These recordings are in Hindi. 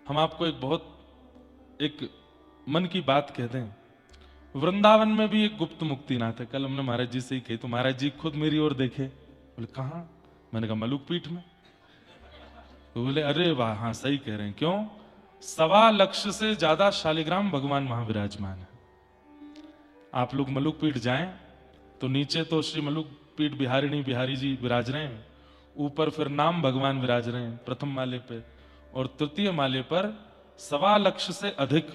हम आपको एक मन की बात कहते हैं। वृंदावन में भी एक गुप्त मुक्तिनाथ है। कल हमने महाराज जी से ही कही तो महाराज जी खुद मेरी ओर देखे, बोले कहाँ? मैंने कहा मलुक पीठ में। तो बोले अरे वाह, हाँ सही कह रहे हैं। क्यों? 1.25 लाख से ज्यादा शालिग्राम भगवान वहां विराजमान है। आप लोग मलुक पीठ जाएं तो नीचे तो श्री मलुक पीठ बिहारिणी बिहारी जी विराज रहे हैं, ऊपर फिर नाम भगवान विराज रहे हैं प्रथम माले पे, और तृतीय माले पर 1.25 लाख से अधिक।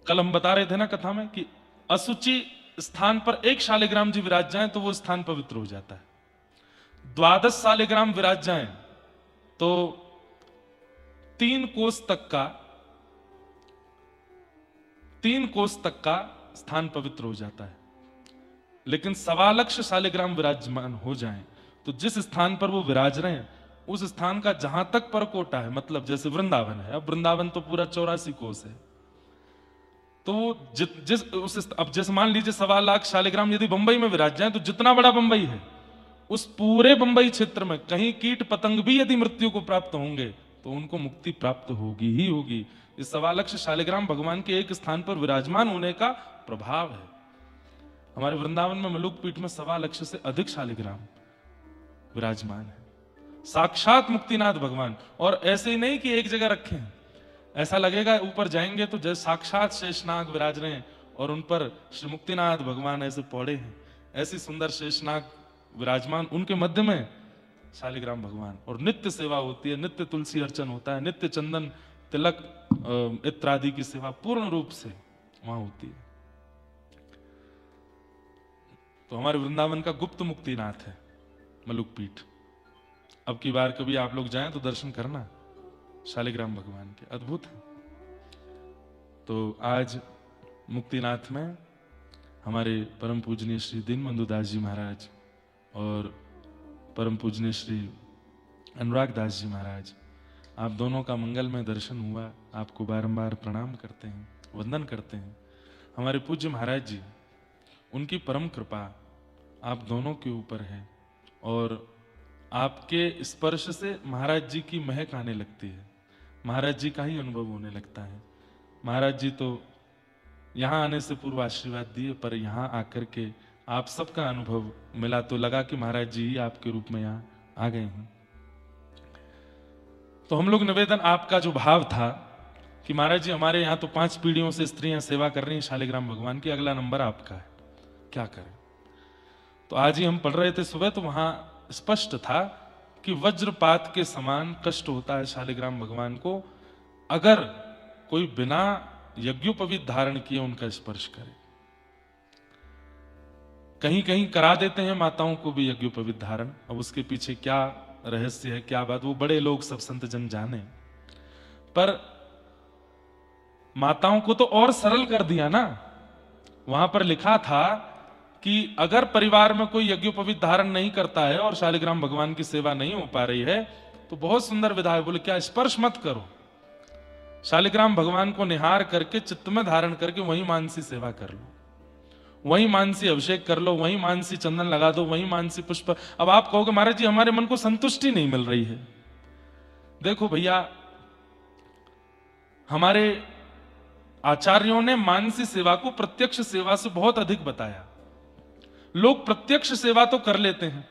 कल हम बता रहे थे ना कथा में कि असुचि स्थान पर एक शालिग्राम जी विराज जाएं तो वो स्थान पवित्र हो जाता है। 12 शालिग्राम विराज जाएं तो 3 कोस तक का स्थान पवित्र हो जाता है। लेकिन 1.25 लाख शालिग्राम विराजमान हो जाएं तो जिस स्थान पर वो विराज रहे हैं उस स्थान का जहां तक परकोटा है, मतलब जैसे वृंदावन है, अब वृंदावन तो पूरा 84 कोस है, तो अब जैसे मान लीजिए 1.25 लाख शालिग्राम यदि बंबई में विराज जाए तो जितना बड़ा बंबई है उस पूरे बंबई क्षेत्र में कहीं कीट पतंग भी यदि मृत्यु को प्राप्त होंगे तो उनको मुक्ति प्राप्त होगी ही होगी। इस 1.25 लाख शालिग्राम भगवान के एक स्थान पर विराजमान होने का प्रभाव है। हमारे वृंदावन में मलुक पीठ में 1.25 लाख से अधिक शालिग्राम विराजमान है, साक्षात मुक्तिनाथ भगवान। और ऐसे ही नहीं कि एक जगह रखे हैं, ऐसा लगेगा ऊपर जाएंगे तो जैसे साक्षात शेषनाग विराज रहे हैं और उन पर श्री मुक्तिनाथ भगवान ऐसे पौड़े हैं, ऐसी सुंदर शेषनाग विराजमान, उनके मध्य में शालिग्राम भगवान। और नित्य सेवा होती है, नित्य तुलसी अर्चन होता है, नित्य चंदन तिलक इत्र आदि की सेवा पूर्ण रूप से वहां होती है। तो हमारे वृंदावन का गुप्त मुक्तिनाथ है मलुक पीठ। अब की बार कभी आप लोग जाएं तो दर्शन करना शालिग्राम भगवान के, अद्भुत है। तो आज मुक्तिनाथ में हमारे परम पूजनीय श्री दीनबंधु दास जी महाराज और परम पूजनीय श्री अनुराग दास जी महाराज, आप दोनों का मंगलमय दर्शन हुआ। आपको बारंबार प्रणाम करते हैं, वंदन करते हैं। हमारे पूज्य महाराज जी, उनकी परम कृपा आप दोनों के ऊपर है और आपके स्पर्श से महाराज जी की महक आने लगती है, महाराज जी का ही अनुभव होने लगता है। महाराज जी तो यहां आने से पूर्व आशीर्वाद दिए, पर यहां आकर के आप सबका अनुभव मिला तो लगा कि महाराज जी ही आपके रूप में यहां आ गए हैं। तो हम लोग निवेदन, आपका जो भाव था कि महाराज जी हमारे यहां तो 5 पीढ़ियों से स्त्रियां सेवा कर रही हैं शालिग्राम भगवान की, अगला नंबर आपका है, क्या करें। तो आज ही हम पढ़ रहे थे सुबह, तो वहां स्पष्ट था कि वज्रपात के समान कष्ट होता है शालिग्राम भगवान को अगर कोई बिना यज्ञोपवीत धारण किए उनका स्पर्श करे। कहीं कहीं करा देते हैं माताओं को भी यज्ञोपवीत धारण, अब उसके पीछे क्या रहस्य है, क्या बात, वो बड़े लोग सब संत जन जाने। पर माताओं को तो और सरल कर दिया ना। वहां पर लिखा था कि अगर परिवार में कोई यज्ञोपवीत धारण नहीं करता है और शालिग्राम भगवान की सेवा नहीं हो पा रही है तो बहुत सुंदर विधा है, बोले क्या, स्पर्श मत करो, शालिग्राम भगवान को निहार करके चित्त में धारण करके वहीं मानसी सेवा कर लो, वहीं मानसी अभिषेक कर लो, वहीं मानसी चंदन लगा दो, वहीं मानसी पुष्प। अब आप कहोगे महाराज जी हमारे मन को संतुष्टि नहीं मिल रही है। देखो भैया, हमारे आचार्यों ने मानसी सेवा को प्रत्यक्ष सेवा से बहुत अधिक बताया। लोग प्रत्यक्ष सेवा तो कर लेते हैं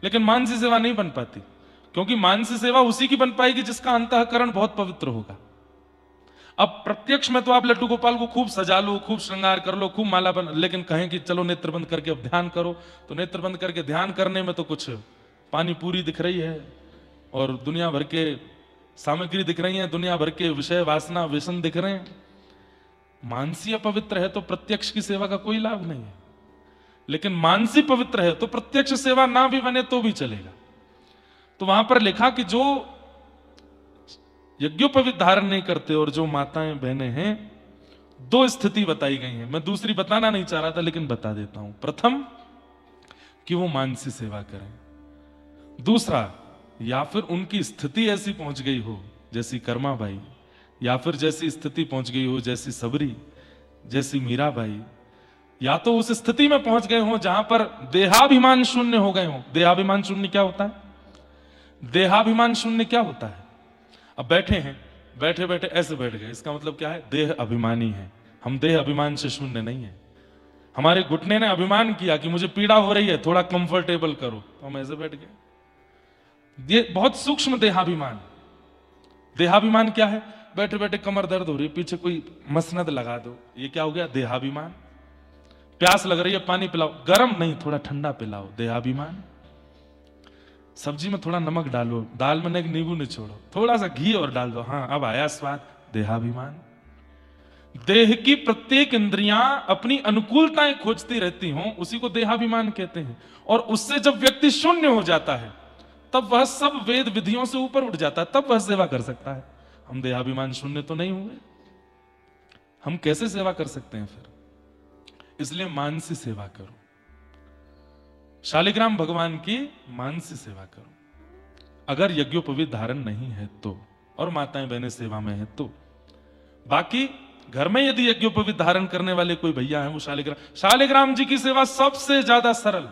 लेकिन मानसी सेवा नहीं बन पाती, क्योंकि मानसी सेवा उसी की बन पाएगी जिसका अंतःकरण बहुत पवित्र होगा। अब प्रत्यक्ष में तो आप लड्डू गोपाल को खूब सजा लो, खूब श्रृंगार कर लो, खूब माला बन, लेकिन कहें कि चलो नेत्र बंद करके अब ध्यान करो, तो नेत्र बंद करके ध्यान करने में तो कुछ पानी पूरी दिख रही है और दुनिया भर के सामग्री दिख रही है, दुनिया भर के विषय वासना व्यसन दिख रहे हैं। मानसी अपवित्र है तो प्रत्यक्ष की सेवा का कोई लाभ नहीं है, लेकिन मानसी पवित्र है तो प्रत्यक्ष सेवा ना भी बने तो भी चलेगा। तो वहां पर लिखा कि जो यज्ञोपवीत धारण नहीं करते और जो माताएं बहनें हैं, 2 स्थिति बताई गई हैं। मैं दूसरी बताना नहीं चाह रहा था लेकिन बता देता हूं। प्रथम कि वो मानसी सेवा करें, दूसरा या फिर उनकी स्थिति ऐसी पहुंच गई हो जैसी कर्माबाई, या फिर जैसी स्थिति पहुंच गई हो जैसी सबरी, जैसी मीराबाई, या तो उस स्थिति में पहुंच गए हो जहां पर देहाभिमान शून्य हो गए हो। देहाभिमान शून्य क्या होता है? देहाभिमान शून्य क्या होता है? अब बैठे हैं, बैठे बैठे ऐसे बैठ गए, इसका मतलब क्या है? देह अभिमानी है। हम देह अभिमान से शून्य नहीं है। हमारे घुटने ने अभिमान किया कि मुझे पीड़ा हो रही है, थोड़ा कंफर्टेबल करो, तो हम ऐसे बैठ गए। ये बहुत सूक्ष्म देहाभिमान। देहाभिमान क्या है? बैठे बैठे कमर दर्द हो रही है, पीछे कोई मसनद लगा दो, ये क्या हो गया? देहाभिमान। प्यास लग रही है, पानी पिलाओ, गर्म नहीं थोड़ा ठंडा पिलाओ, देहाभिमान। सब्जी में थोड़ा नमक डालो, दाल में एक नींबू निचोड़ो, थोड़ा सा घी और डाल दो, हाँ अब आया स्वाद, देहाभिमान। देह की प्रत्येक इंद्रियां अपनी अनुकूलताएं खोजती रहती हों, उसी को देहाभिमान कहते हैं। और उससे जब व्यक्ति शून्य हो जाता है, तब वह सब वेद विधियों से ऊपर उठ जाता है, तब वह सेवा कर सकता है। हम देहाभिमान शून्य तो नहीं हुए, हम कैसे सेवा कर सकते हैं फिर? इसलिए मानसी सेवा करो, शालिग्राम भगवान की मानसी सेवा करो, अगर यज्ञोपवीत धारण नहीं है तो, और माताएं बहनें सेवा में है तो। बाकी घर में यदि यज्ञोपवीत धारण करने वाले कोई भैया हैं, वो शालिग्राम जी की सेवा सबसे ज्यादा सरल।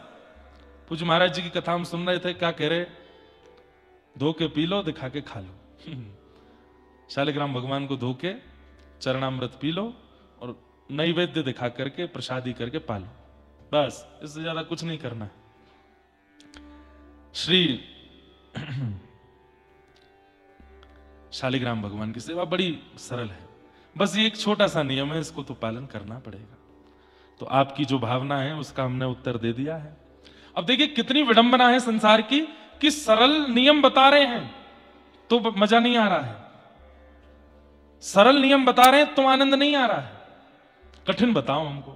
पूज्य महाराज जी की कथा हम सुन रहे थे, क्या कह रहे? धो के पी लो, दिखा के खा लो। शालिग्राम भगवान को धो के चरणामृत पी लो और नैवेद्य दिखा करके प्रसादी करके पालो, बस, इससे ज्यादा कुछ नहीं करना। श्री शालिग्राम भगवान की सेवा बड़ी सरल है, बस ये एक छोटा सा नियम है, इसको तो पालन करना पड़ेगा। तो आपकी जो भावना है उसका हमने उत्तर दे दिया है। अब देखिए कितनी विडंबना है संसार की, कि सरल नियम बता रहे हैं तो मजा नहीं आ रहा है, सरल नियम बता रहे हैं तो आनंद नहीं आ रहा है। कठिन बताओ हमको।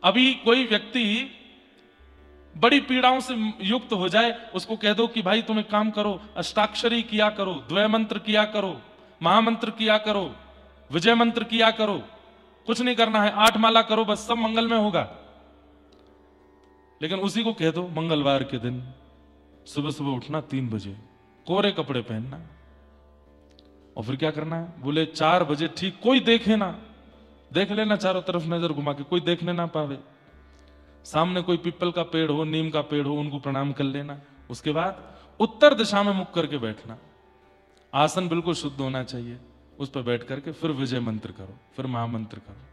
अभी कोई व्यक्ति बड़ी पीड़ाओं से युक्त हो जाए, उसको कह दो कि भाई तुम एक काम करो, अष्टाक्षरी किया करो, द्वय मंत्र किया करो, महामंत्र किया करो, विजय मंत्र किया करो, कुछ नहीं करना है, 8 माला करो, बस सब मंगल में होगा। लेकिन उसी को कह दो मंगलवार के दिन सुबह सुबह उठना 3 बजे, कोरे कपड़े पहनना, और फिर क्या करना है? बोले 4 बजे ठीक, कोई देखे ना, देख लेना चारों तरफ नजर घुमा के, कोई देखने ना पावे, सामने कोई पीपल का पेड़ हो, नीम का पेड़ हो, उनको प्रणाम कर लेना। उसके बाद उत्तर दिशा में मुख करके बैठना, आसन बिल्कुल शुद्ध होना चाहिए, उस पर बैठ करके फिर विजय मंत्र करो, फिर महामंत्र करो।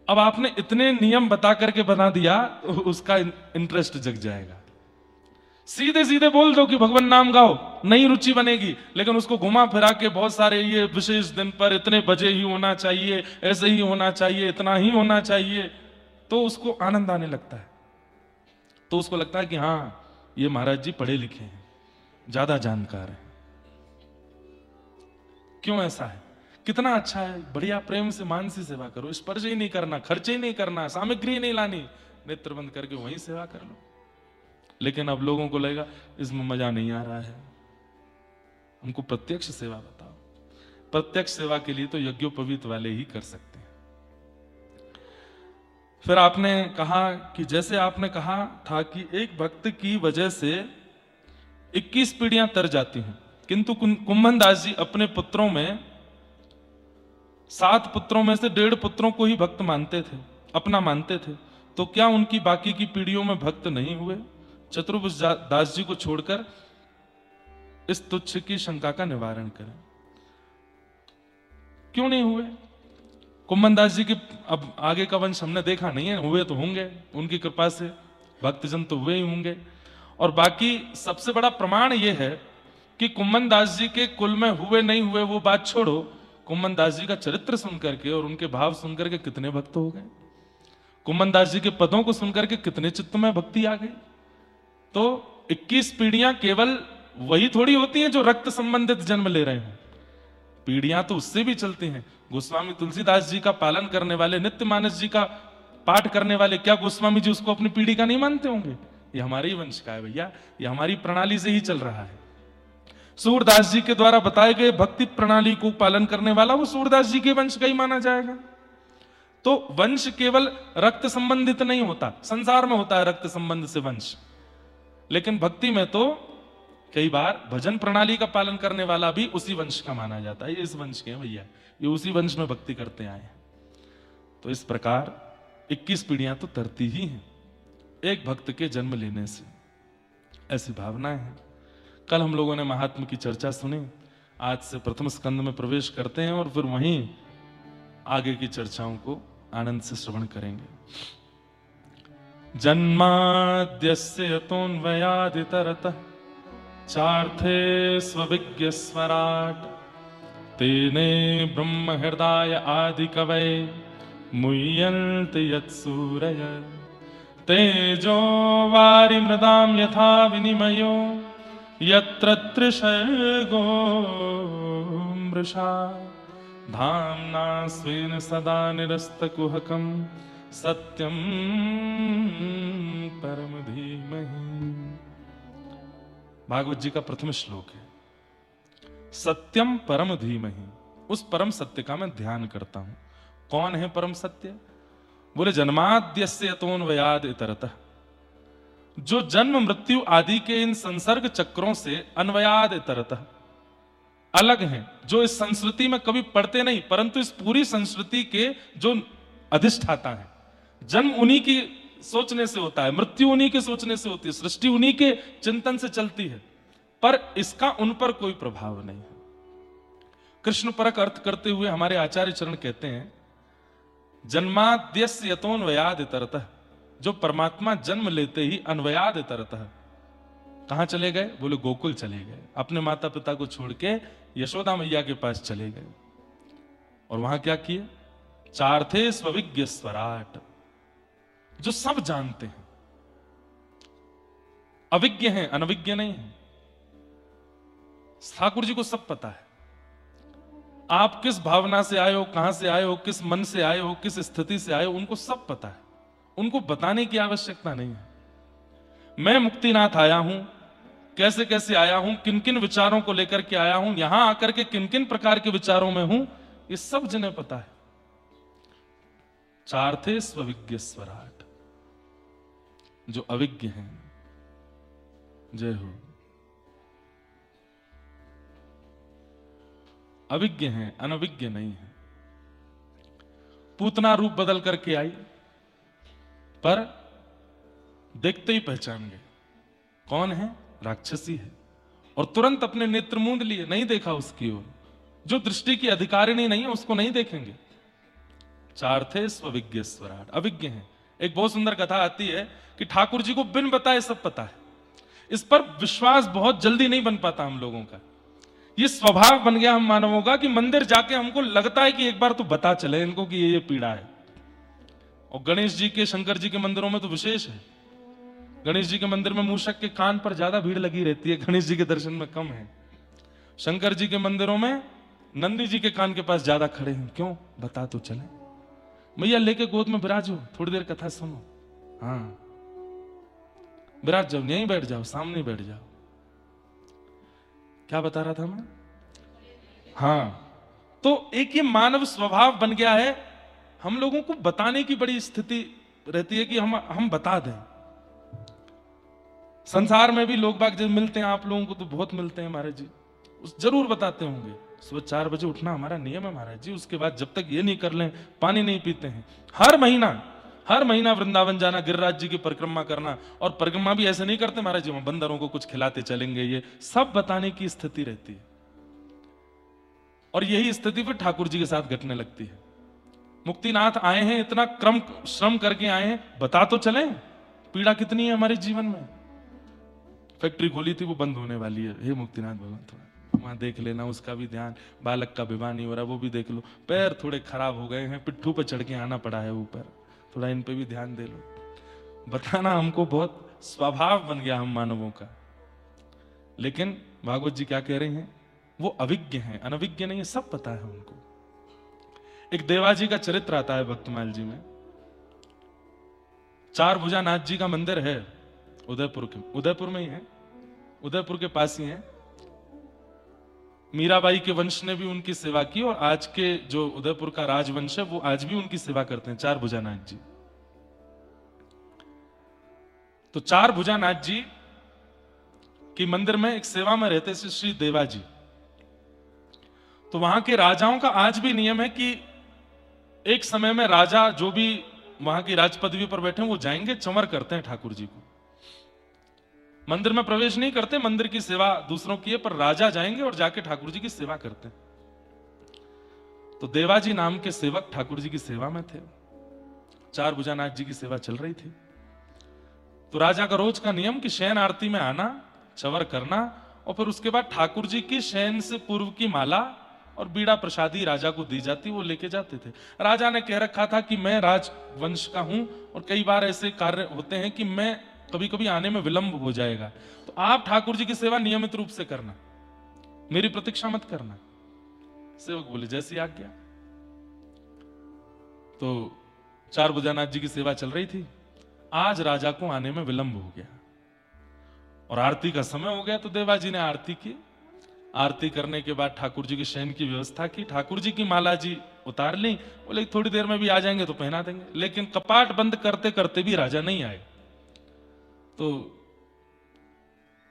अब आपने इतने नियम बता करके बना दिया, उसका इंटरेस्ट जग जाएगा। सीधे सीधे बोल दो कि भगवान नाम गाओ, नई रुचि बनेगी, लेकिन उसको घुमा फिरा के बहुत सारे, ये विशेष दिन पर इतने बजे ही होना चाहिए, ऐसे ही होना चाहिए, इतना ही होना चाहिए, तो उसको आनंद आने लगता है। तो उसको लगता है कि हाँ ये महाराज जी पढ़े लिखे हैं, ज्यादा जानकार हैं। क्यों ऐसा है? कितना अच्छा है, बढ़िया प्रेम से मानसी सेवा करो, स्पर्श ही नहीं करना, खर्चे ही नहीं करना, सामग्री नहीं लानी, नेत्र बंद करके वहीं सेवा कर लो। लेकिन अब लोगों को लगेगा इसमें मजा नहीं आ रहा है, हमको प्रत्यक्ष सेवा बताओ। प्रत्यक्ष सेवा के लिए तो यज्ञोपवीत वाले ही कर सकते हैं। फिर आपने कहा कि जैसे आपने कहा था कि एक भक्त की वजह से 21 पीढ़ियां तर जाती हैं, किंतु कुंभन दास जी अपने पुत्रों में 7 पुत्रों में से 1.5 पुत्रों को ही भक्त मानते थे, अपना मानते थे, तो क्या उनकी बाकी की पीढ़ियों में भक्त नहीं हुए? चतुर्भुज दास जी को छोड़कर इस तुच्छ की शंका का निवारण करें। क्यों नहीं हुए? कुंभन दास जी के अब आगे का वंश हमने देखा नहीं है, हुए तो होंगे, उनकी कृपा से भक्तजन तो हुए ही होंगे। और बाकी सबसे बड़ा प्रमाण यह है कि कुंभन दास जी के कुल में हुए नहीं हुए वो बात छोड़ो, कुंभन दास जी का चरित्र सुनकर के और उनके भाव सुनकर के कितने भक्त हो गए, कुंभन दास जी के पदों को सुनकर के कितने चित्त में भक्ति आ गई। तो 21 पीढ़ियां केवल वही थोड़ी होती हैं जो रक्त संबंधित जन्म ले रहे हैं, पीढ़ियां तो उससे भी चलती हैं। गोस्वामी तुलसीदास जी का पालन करने वाले, नित्य मानस जी का पाठ करने वाले, क्या गोस्वामी जी उसको अपनी पीढ़ी का नहीं मानते होंगे? ये हमारे ही वंश का है भैया, ये हमारी प्रणाली से ही चल रहा है। सूरदास जी के द्वारा बताए गए भक्ति प्रणाली को पालन करने वाला वो सूरदास जी के वंश का ही माना जाएगा। तो वंश केवल रक्त संबंधित नहीं होता, संसार में होता है रक्त संबंध से वंश, लेकिन भक्ति में तो कई बार भजन प्रणाली का पालन करने वाला भी उसी वंश का माना जाता है। ये इस वंश के हैं भैया, ये उसी वंश में भक्ति करते आए हैं। तो इस प्रकार 21 पीढ़ियां तो तरती ही हैं एक भक्त के जन्म लेने से, ऐसी भावनाएं हैं। कल हम लोगों ने महात्मा की चर्चा सुनी, आज से प्रथम स्कंद में प्रवेश करते हैं और फिर वहीं आगे की चर्चाओं को आनंद से श्रवण करेंगे। जन्माद्यस्य यतोऽन्वयादितरतः चार्थे स्वविज्ञ स्वराट तेने ब्रह्म हृदय आदि कवये मुह्यन्ति यत्सूरय तेजो वारिमृदां यथा विनिमयो यत्र त्रिसर्गो मृषा धाम्ना स्वेन सदा निरस्तकुहकं सत्यं परम धीमहि। भागवत जी का प्रथम श्लोक है, सत्यम परम धीमहि। उस परम सत्य का मैं ध्यान करता हूं। कौन है परम सत्य? बोले जन्माद्यस्य यतोऽन्वयाद् इतरतः, जो जन्म मृत्यु आदि के इन संसर्ग चक्रों से अन्वयाद इतरतः अलग हैं, जो इस संस्कृति में कभी पड़ते नहीं परंतु इस पूरी संस्कृति के जो अधिष्ठाता है। जन्म उन्हीं की सोचने से होता है, मृत्यु उन्हीं के सोचने से होती है, सृष्टि उन्हीं के चिंतन से चलती है, पर इसका उन पर कोई प्रभाव नहीं है। कृष्ण परक अर्थ करते हुए हमारे आचार्य चरण कहते हैं, जन्माद्यस्य यतोऽन्वयाद् इतरतः, जो परमात्मा जन्म लेते ही अन्वयाद् इतरतः कहां चले गए? बोले गोकुल चले गए, अपने माता पिता को छोड़ के यशोदा मैया के पास चले गए। और वहां क्या किए? चार्थे स्वविज्ञ स्वराट, जो सब जानते हैं, अविज्ञ हैं, अनविज्ञ नहीं है। ठाकुर जी को सब पता है, आप किस भावना से आए हो, कहां से आए हो, किस मन से आए हो, किस स्थिति से आए हो, उनको सब पता है। उनको बताने की आवश्यकता नहीं है। मैं मुक्तिनाथ आया हूं, कैसे कैसे आया हूं, किन किन विचारों को लेकर के आया हूं, यहां आकर के किन किन प्रकार के विचारों में हूं, ये सब जिन्हें पता है। चार्थे स्वविज्ञ स्वराट, जो अविज्ञ हैं, जय हो, अविज्ञ हैं, अनविज्ञ नहीं है। पूतना रूप बदल करके आई, पर देखते ही पहचान गए कौन है, राक्षसी है, और तुरंत अपने नेत्र मूंद लिए, नहीं देखा उसकी ओर। जो दृष्टि की अधिकारिणी नहीं है उसको नहीं देखेंगे। चार्थे स्वविज्ञ स्वराट, अविज्ञ हैं। एक बहुत सुंदर कथा आती है कि ठाकुर जी को बिन बताए सब पता है। इस पर विश्वास बहुत जल्दी नहीं बन पाता हम लोगों का। ये स्वभाव बन गया हम मानवों का कि मंदिर जाके हमको लगता है कि एक बार तो बता चले इनको कि ये पीड़ा है। और गणेश जी के, शंकर जी के मंदिरों में तो विशेष है। गणेश जी के मंदिर में मूषक के कान पर ज्यादा भीड़ लगी रहती है, गणेश जी के दर्शन में कम है। शंकर जी के मंदिरों में नंदी जी के कान के पास ज्यादा खड़े हैं। क्यों? बता तो चले। मैया लेके गोद में विराजो, थोड़ी देर कथा सुनो। हाँ, विराज जाओ, यहीं बैठ जाओ, सामने बैठ जाओ। क्या बता रहा था मैं? हाँ, तो एक ये मानव स्वभाव बन गया है। हम लोगों को बताने की बड़ी स्थिति रहती है कि हम बता दें। संसार में भी लोग बाग जब मिलते हैं, आप लोगों को तो बहुत मिलते हैं महाराज जी, जरूर बताते होंगे। सुबह 4 बजे उठना हमारा नियम है महाराज जी, उसके बाद जब तक ये नहीं कर लें पानी नहीं पीते हैं। हर महीना वृंदावन जाना, गिरिराज जी की परिक्रमा करना, और परिक्रमा भी ऐसे नहीं करते महाराज जी हम बंदरों को कुछ खिलाते चलेंगे, ये सब बताने की स्थिति रहती है। और यही स्थिति फिर ठाकुर जी के साथ घटने लगती है। मुक्तिनाथ आए हैं, इतना क्रम श्रम करके आए हैं, बता तो चले पीड़ा कितनी है हमारे जीवन में। फैक्ट्री खोली थी, वो बंद होने वाली है, हे मुक्तिनाथ भगवान थोड़ा वहां देख लेना, उसका भी ध्यान। बालक का विवाह नहीं हो रहा, वो भी देख लो। पैर थोड़े खराब हो गए हैं, पिट्ठू पे चढ़ के आना पड़ा है ऊपर, थोड़ा इन पे भी ध्यान दे लो। बताना हमको बहुत स्वभाव बन गया हम मानवों का। लेकिन भागवत जी क्या कह रहे हैं? वो अविज्ञ हैं, अनविज्ञ नहीं है, सब पता है उनको। एक देवाजी का चरित्र आता है भक्तमाल जी में। 4 भुजानाथ जी का मंदिर है उदयपुर में ही है, उदयपुर के पास ही है। मीराबाई के वंश ने भी उनकी सेवा की, और आज के जो उदयपुर का राजवंश है वो आज भी उनकी सेवा करते हैं, 4 भुजानाथ जी। तो 4 भुजानाथ जी के मंदिर में एक सेवा में रहते थे श्री देवाजी। तो वहां के राजाओं का आज भी नियम है कि एक समय में राजा जो भी वहां की राज पदवी पर बैठे हैं वो जाएंगे, चंवर करते हैं ठाकुर जी को। मंदिर में प्रवेश नहीं करते, मंदिर की सेवा दूसरों की है, पर राजा जाएंगे और जाके ठाकुर जी की सेवा करते हैं। तो देवाजी नाम के सेवक ठाकुर जी की सेवा में थे, चार भुजानाथ जी की सेवा चल रही थी। तो राजा का रोज का नियम कि शयन आरती में आना, चवर करना, और फिर उसके बाद ठाकुर जी की शयन से पूर्व की माला और बीड़ा प्रसादी राजा को दी जाती, वो लेके जाते थे। राजा ने कह रखा था कि मैं राजवंश का हूं और कई बार ऐसे कार्य होते हैं कि मैं कभी कभी आने में विलंब हो जाएगा, तो आप ठाकुर जी की सेवा नियमित रूप से करना, मेरी प्रतीक्षा मत करना। सेवक बोले जैसी आज्ञा। तो चार भुजानाथ जी की सेवा चल रही थी। आज राजा को आने में विलंब हो गया और आरती का समय हो गया, तो देवाजी ने आरती की। आरती करने के बाद ठाकुर जी की शयन की व्यवस्था की, ठाकुर जी की माला जी उतार ली। बोले थोड़ी देर में भी आ जाएंगे तो पहना देंगे, लेकिन कपाट बंद करते करते भी राजा नहीं आए। तो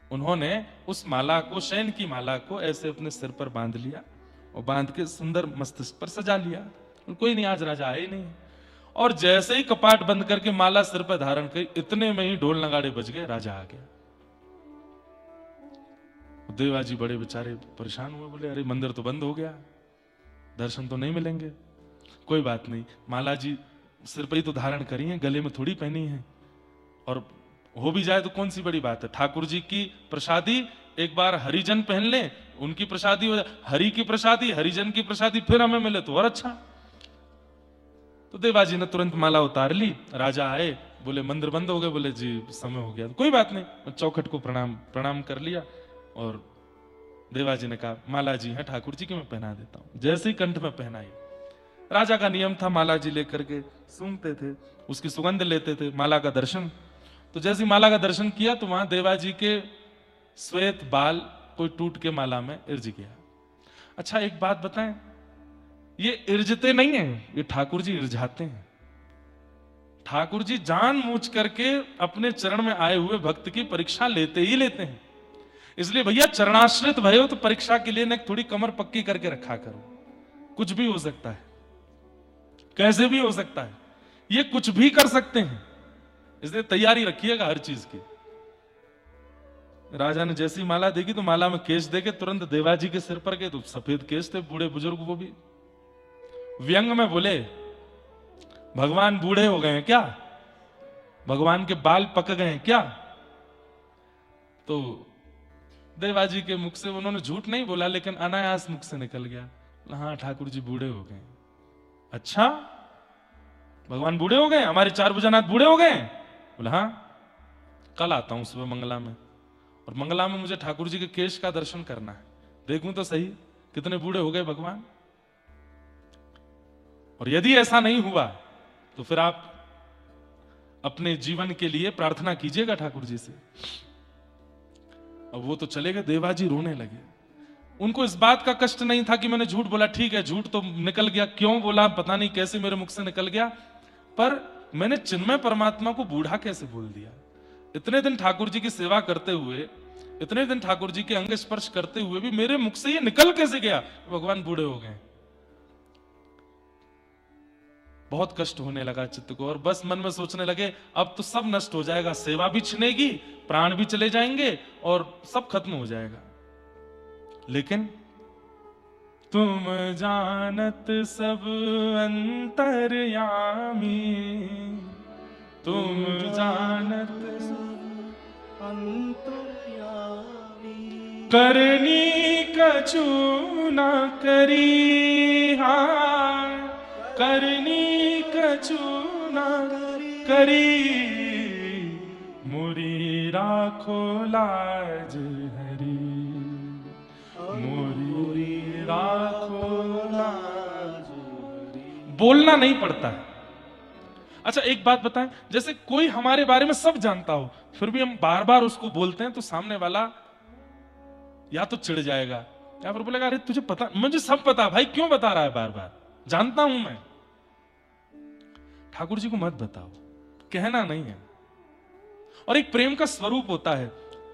उन्होंने उस माला को, शयन की माला को ऐसे अपने सिर पर बांध लिया और बांध के सुंदर मस्तिष्क पर सजा लिया। कोई नहीं, आज राजा आए नहीं। और जैसे ही कपाट बंद करके माला सिर पर धारण की, इतने में ही ढोल नगाड़े बज गए, राजा आ गया। देवाजी बड़े बेचारे परेशान हुए, बोले अरे मंदिर तो बंद हो गया, दर्शन तो नहीं मिलेंगे। कोई बात नहीं, माला जी सिर पर ही तो धारण करी है, गले में थोड़ी पहनी है, और हो भी जाए तो कौन सी बड़ी बात है। ठाकुर जी की प्रसादी एक बार हरिजन पहन ले, उनकी प्रसादी हो जाए, हरि की प्रसादी, हरिजन की प्रसादी फिर हमें मिले तो और अच्छा। तो देवाजी ने तुरंत माला उतार ली। राजा आए, बोले मंदिर बंद हो गए। बोले जी समय हो गया। तो कोई बात नहीं, चौखट को प्रणाम कर लिया और देवाजी ने कहा माला जी है ठाकुर जी की, मैं पहना देता हूं। जैसे ही कंठ में पहनाई, राजा का नियम था माला जी लेकर के सूंघते थे, उसकी सुगंध लेते थे, माला का दर्शन। तो जैसे माला का दर्शन किया तो वहां देवाजी के श्वेत बाल कोई टूट के माला में इर्ज गया। अच्छा एक बात बताएं, ये इर्जते नहीं है, ये ठाकुर जी इर्जाते हैं। ठाकुर जी जानबूझ करके अपने चरण में आए हुए भक्त की परीक्षा लेते ही लेते हैं। इसलिए भैया चरणाश्रित भय हो तो परीक्षा के लिए न थोड़ी कमर पक्की करके रखा करो। कुछ भी हो सकता है, कैसे भी हो सकता है, ये कुछ भी कर सकते हैं, इसलिए तैयारी रखिएगा हर चीज की। राजा ने जैसी माला देखी तो माला में केश देके तुरंत देवाजी के सिर पर गए, तो सफेद केश थे, बूढ़े बुजुर्ग, वो भी व्यंग में बोले भगवान बूढ़े हो गए हैं क्या, भगवान के बाल पक गए हैं क्या। तो देवाजी के मुख से उन्होंने झूठ नहीं बोला, लेकिन अनायास मुख से निकल गया, हाँ ठाकुर जी बूढ़े हो गए। अच्छा भगवान बूढ़े हो गए, हमारे चार भुजानाथ बूढ़े हो गए। बोला हाँ, कल आता हूं सुबह मंगला में, और मंगला में मुझे ठाकुर जी के केश का दर्शन करना है, देखूं तो सही कितने बूढ़े हो गए भगवान। और यदि ऐसा नहीं हुआ तो फिर आप अपने जीवन के लिए प्रार्थना कीजिएगा ठाकुर जी से। अब वो तो चले गए, देवाजी रोने लगे। उनको इस बात का कष्ट नहीं था कि मैंने झूठ बोला, ठीक है झूठ तो निकल गया, क्यों बोला पता नहीं, कैसे मेरे मुख से निकल गया, पर मैंने चिन्मय परमात्मा को बूढ़ा कैसे बोल दिया। इतने दिन ठाकुर जी की सेवा करते हुए, इतने दिन ठाकुर जी के अंग स्पर्श करते हुए भी मेरे मुख से ये निकल कैसे गया भगवान बूढ़े हो गए। बहुत कष्ट होने लगा चित्त को, और बस मन में सोचने लगे अब तो सब नष्ट हो जाएगा, सेवा भी छिनेगी, प्राण भी चले जाएंगे और सब खत्म हो जाएगा। लेकिन तुम जानत सब अंतर्यामी, तुम जानत सब अंतर्यामी, करनी कछु न करी, हाँ करनी कछु न करी, मुरी राखो लाज हरी, मुरी राखो लाज हरी। बोलना नहीं पड़ता है। अच्छा एक बात बताएं, जैसे कोई हमारे बारे में सब जानता हो, फिर भी हम बार बार उसको बोलते हैं तो सामने वाला या तो चिढ़ जाएगा या फिर बोलेगा अरे तुझे पता, मुझे सब पता भाई, क्यों बता रहा है बार बार, जानता हूं मैं। ठाकुर जी को मत बताओ, कहना नहीं है। और एक प्रेम का स्वरूप होता है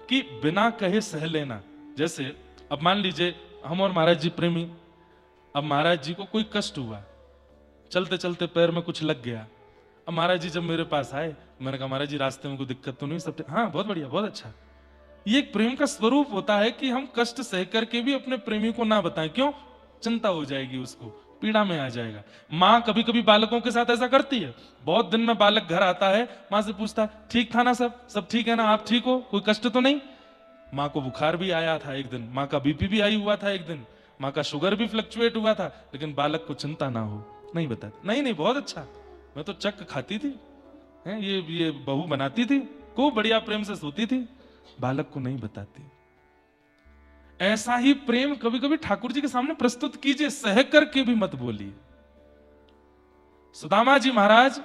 कि बिना कहे सह लेना। जैसे अब मान लीजिए हम और महाराज जी प्रेमी, अब महाराज जी को कोई कष्ट हुआ, चलते चलते पैर में कुछ लग गया। अब महाराज जी जब मेरे पास आए, मैंने कहा महाराज जी रास्ते में कोई दिक्कत तो नहीं, सब हाँ बहुत बढ़िया बहुत अच्छा। ये एक प्रेम का स्वरूप होता है कि हम कष्ट सह करके भी अपने प्रेमी को ना बताएं। क्यों? चिंता हो जाएगी, उसको पीड़ा में आ जाएगा। माँ कभी कभी बालकों के साथ ऐसा करती है। बहुत दिन में बालक घर आता है, माँ से पूछता है ठीक था ना, सब ठीक है ना, आप ठीक हो, कोई कष्ट तो नहीं? माँ को बुखार भी आया था एक दिन, माँ का बीपी भी आई हुआ था एक दिन, माँ का शुगर भी फ्लक्चुएट हुआ था, लेकिन बालक को चिंता ना हो, नहीं बताती। नहीं नहीं बहुत अच्छा, मैं तो चक खाती थी, ये बहू बनाती थी, खूब बढ़िया प्रेम से सोती थी, बालक को नहीं बताती। ऐसा ही प्रेम कभी कभी ठाकुर जी के सामने प्रस्तुत कीजिए, सह करके भी मत बोलिए। सुदामा जी महाराज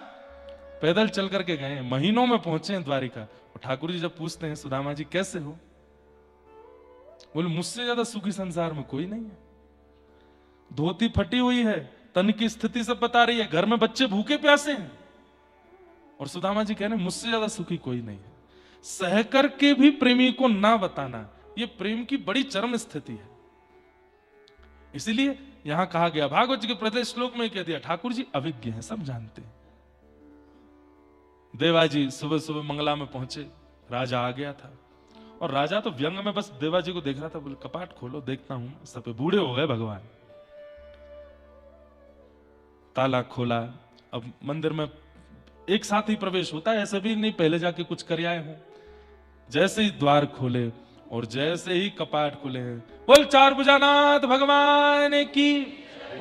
पैदल चल करके गए, महीनों में पहुंचे द्वारिका, और ठाकुर जी जब पूछते हैं सुदामा जी कैसे हो, बोले मुझसे ज्यादा सुखी संसार में कोई नहीं है। धोती फटी हुई है, तन की स्थिति सब बता रही है, घर में बच्चे भूखे प्यासे हैं, और सुदामा जी कह रहे हैं मुझसे ज्यादा सुखी कोई नहीं है। सह करके भी प्रेमी को ना बताना, ये प्रेम की बड़ी चरम स्थिति है। इसीलिए यहां कहा गया, भागवत जी के प्रत्येक श्लोक में कह दिया ठाकुर जी अविज्ञ हैं, सब जानते हैं। देवाजी सुबह सुबह मंगला में पहुंचे, राजा आ गया था, और राजा तो व्यंग में बस देवाजी को देख रहा था, बोले कपाट खोलो देखता हूं, सब बूढ़े हो गए भगवान। ताला खोला, अब मंदिर में एक साथ ही प्रवेश होता है, ऐसे भी नहीं पहले जाके कुछ कर आए हो। जैसे ही द्वार खोले और जैसे ही कपाट खुले हैं, बोल चार भुजानाथ भगवान की,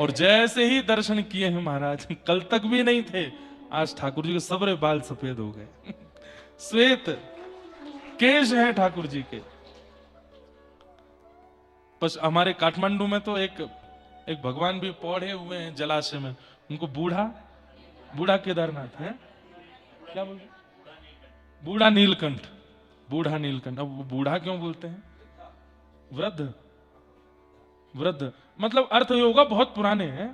और जैसे ही दर्शन किए हैं महाराज, कल तक भी नहीं थे, आज ठाकुर जी के सबरे बाल सफेद हो गए, श्वेत केश हैं ठाकुर जी के। बस हमारे काठमांडू में तो एक भगवान भी पौधे हुए हैं जलाशय में, उनको बूढ़ा केदारनाथ है, क्या बोलते, बूढ़ा नीलकंठ, बूढ़ा नीलकंठ। अब वो बूढ़ा क्यों बोलते हैं? वृद्ध मतलब अर्थ ये होगा बहुत पुराने हैं।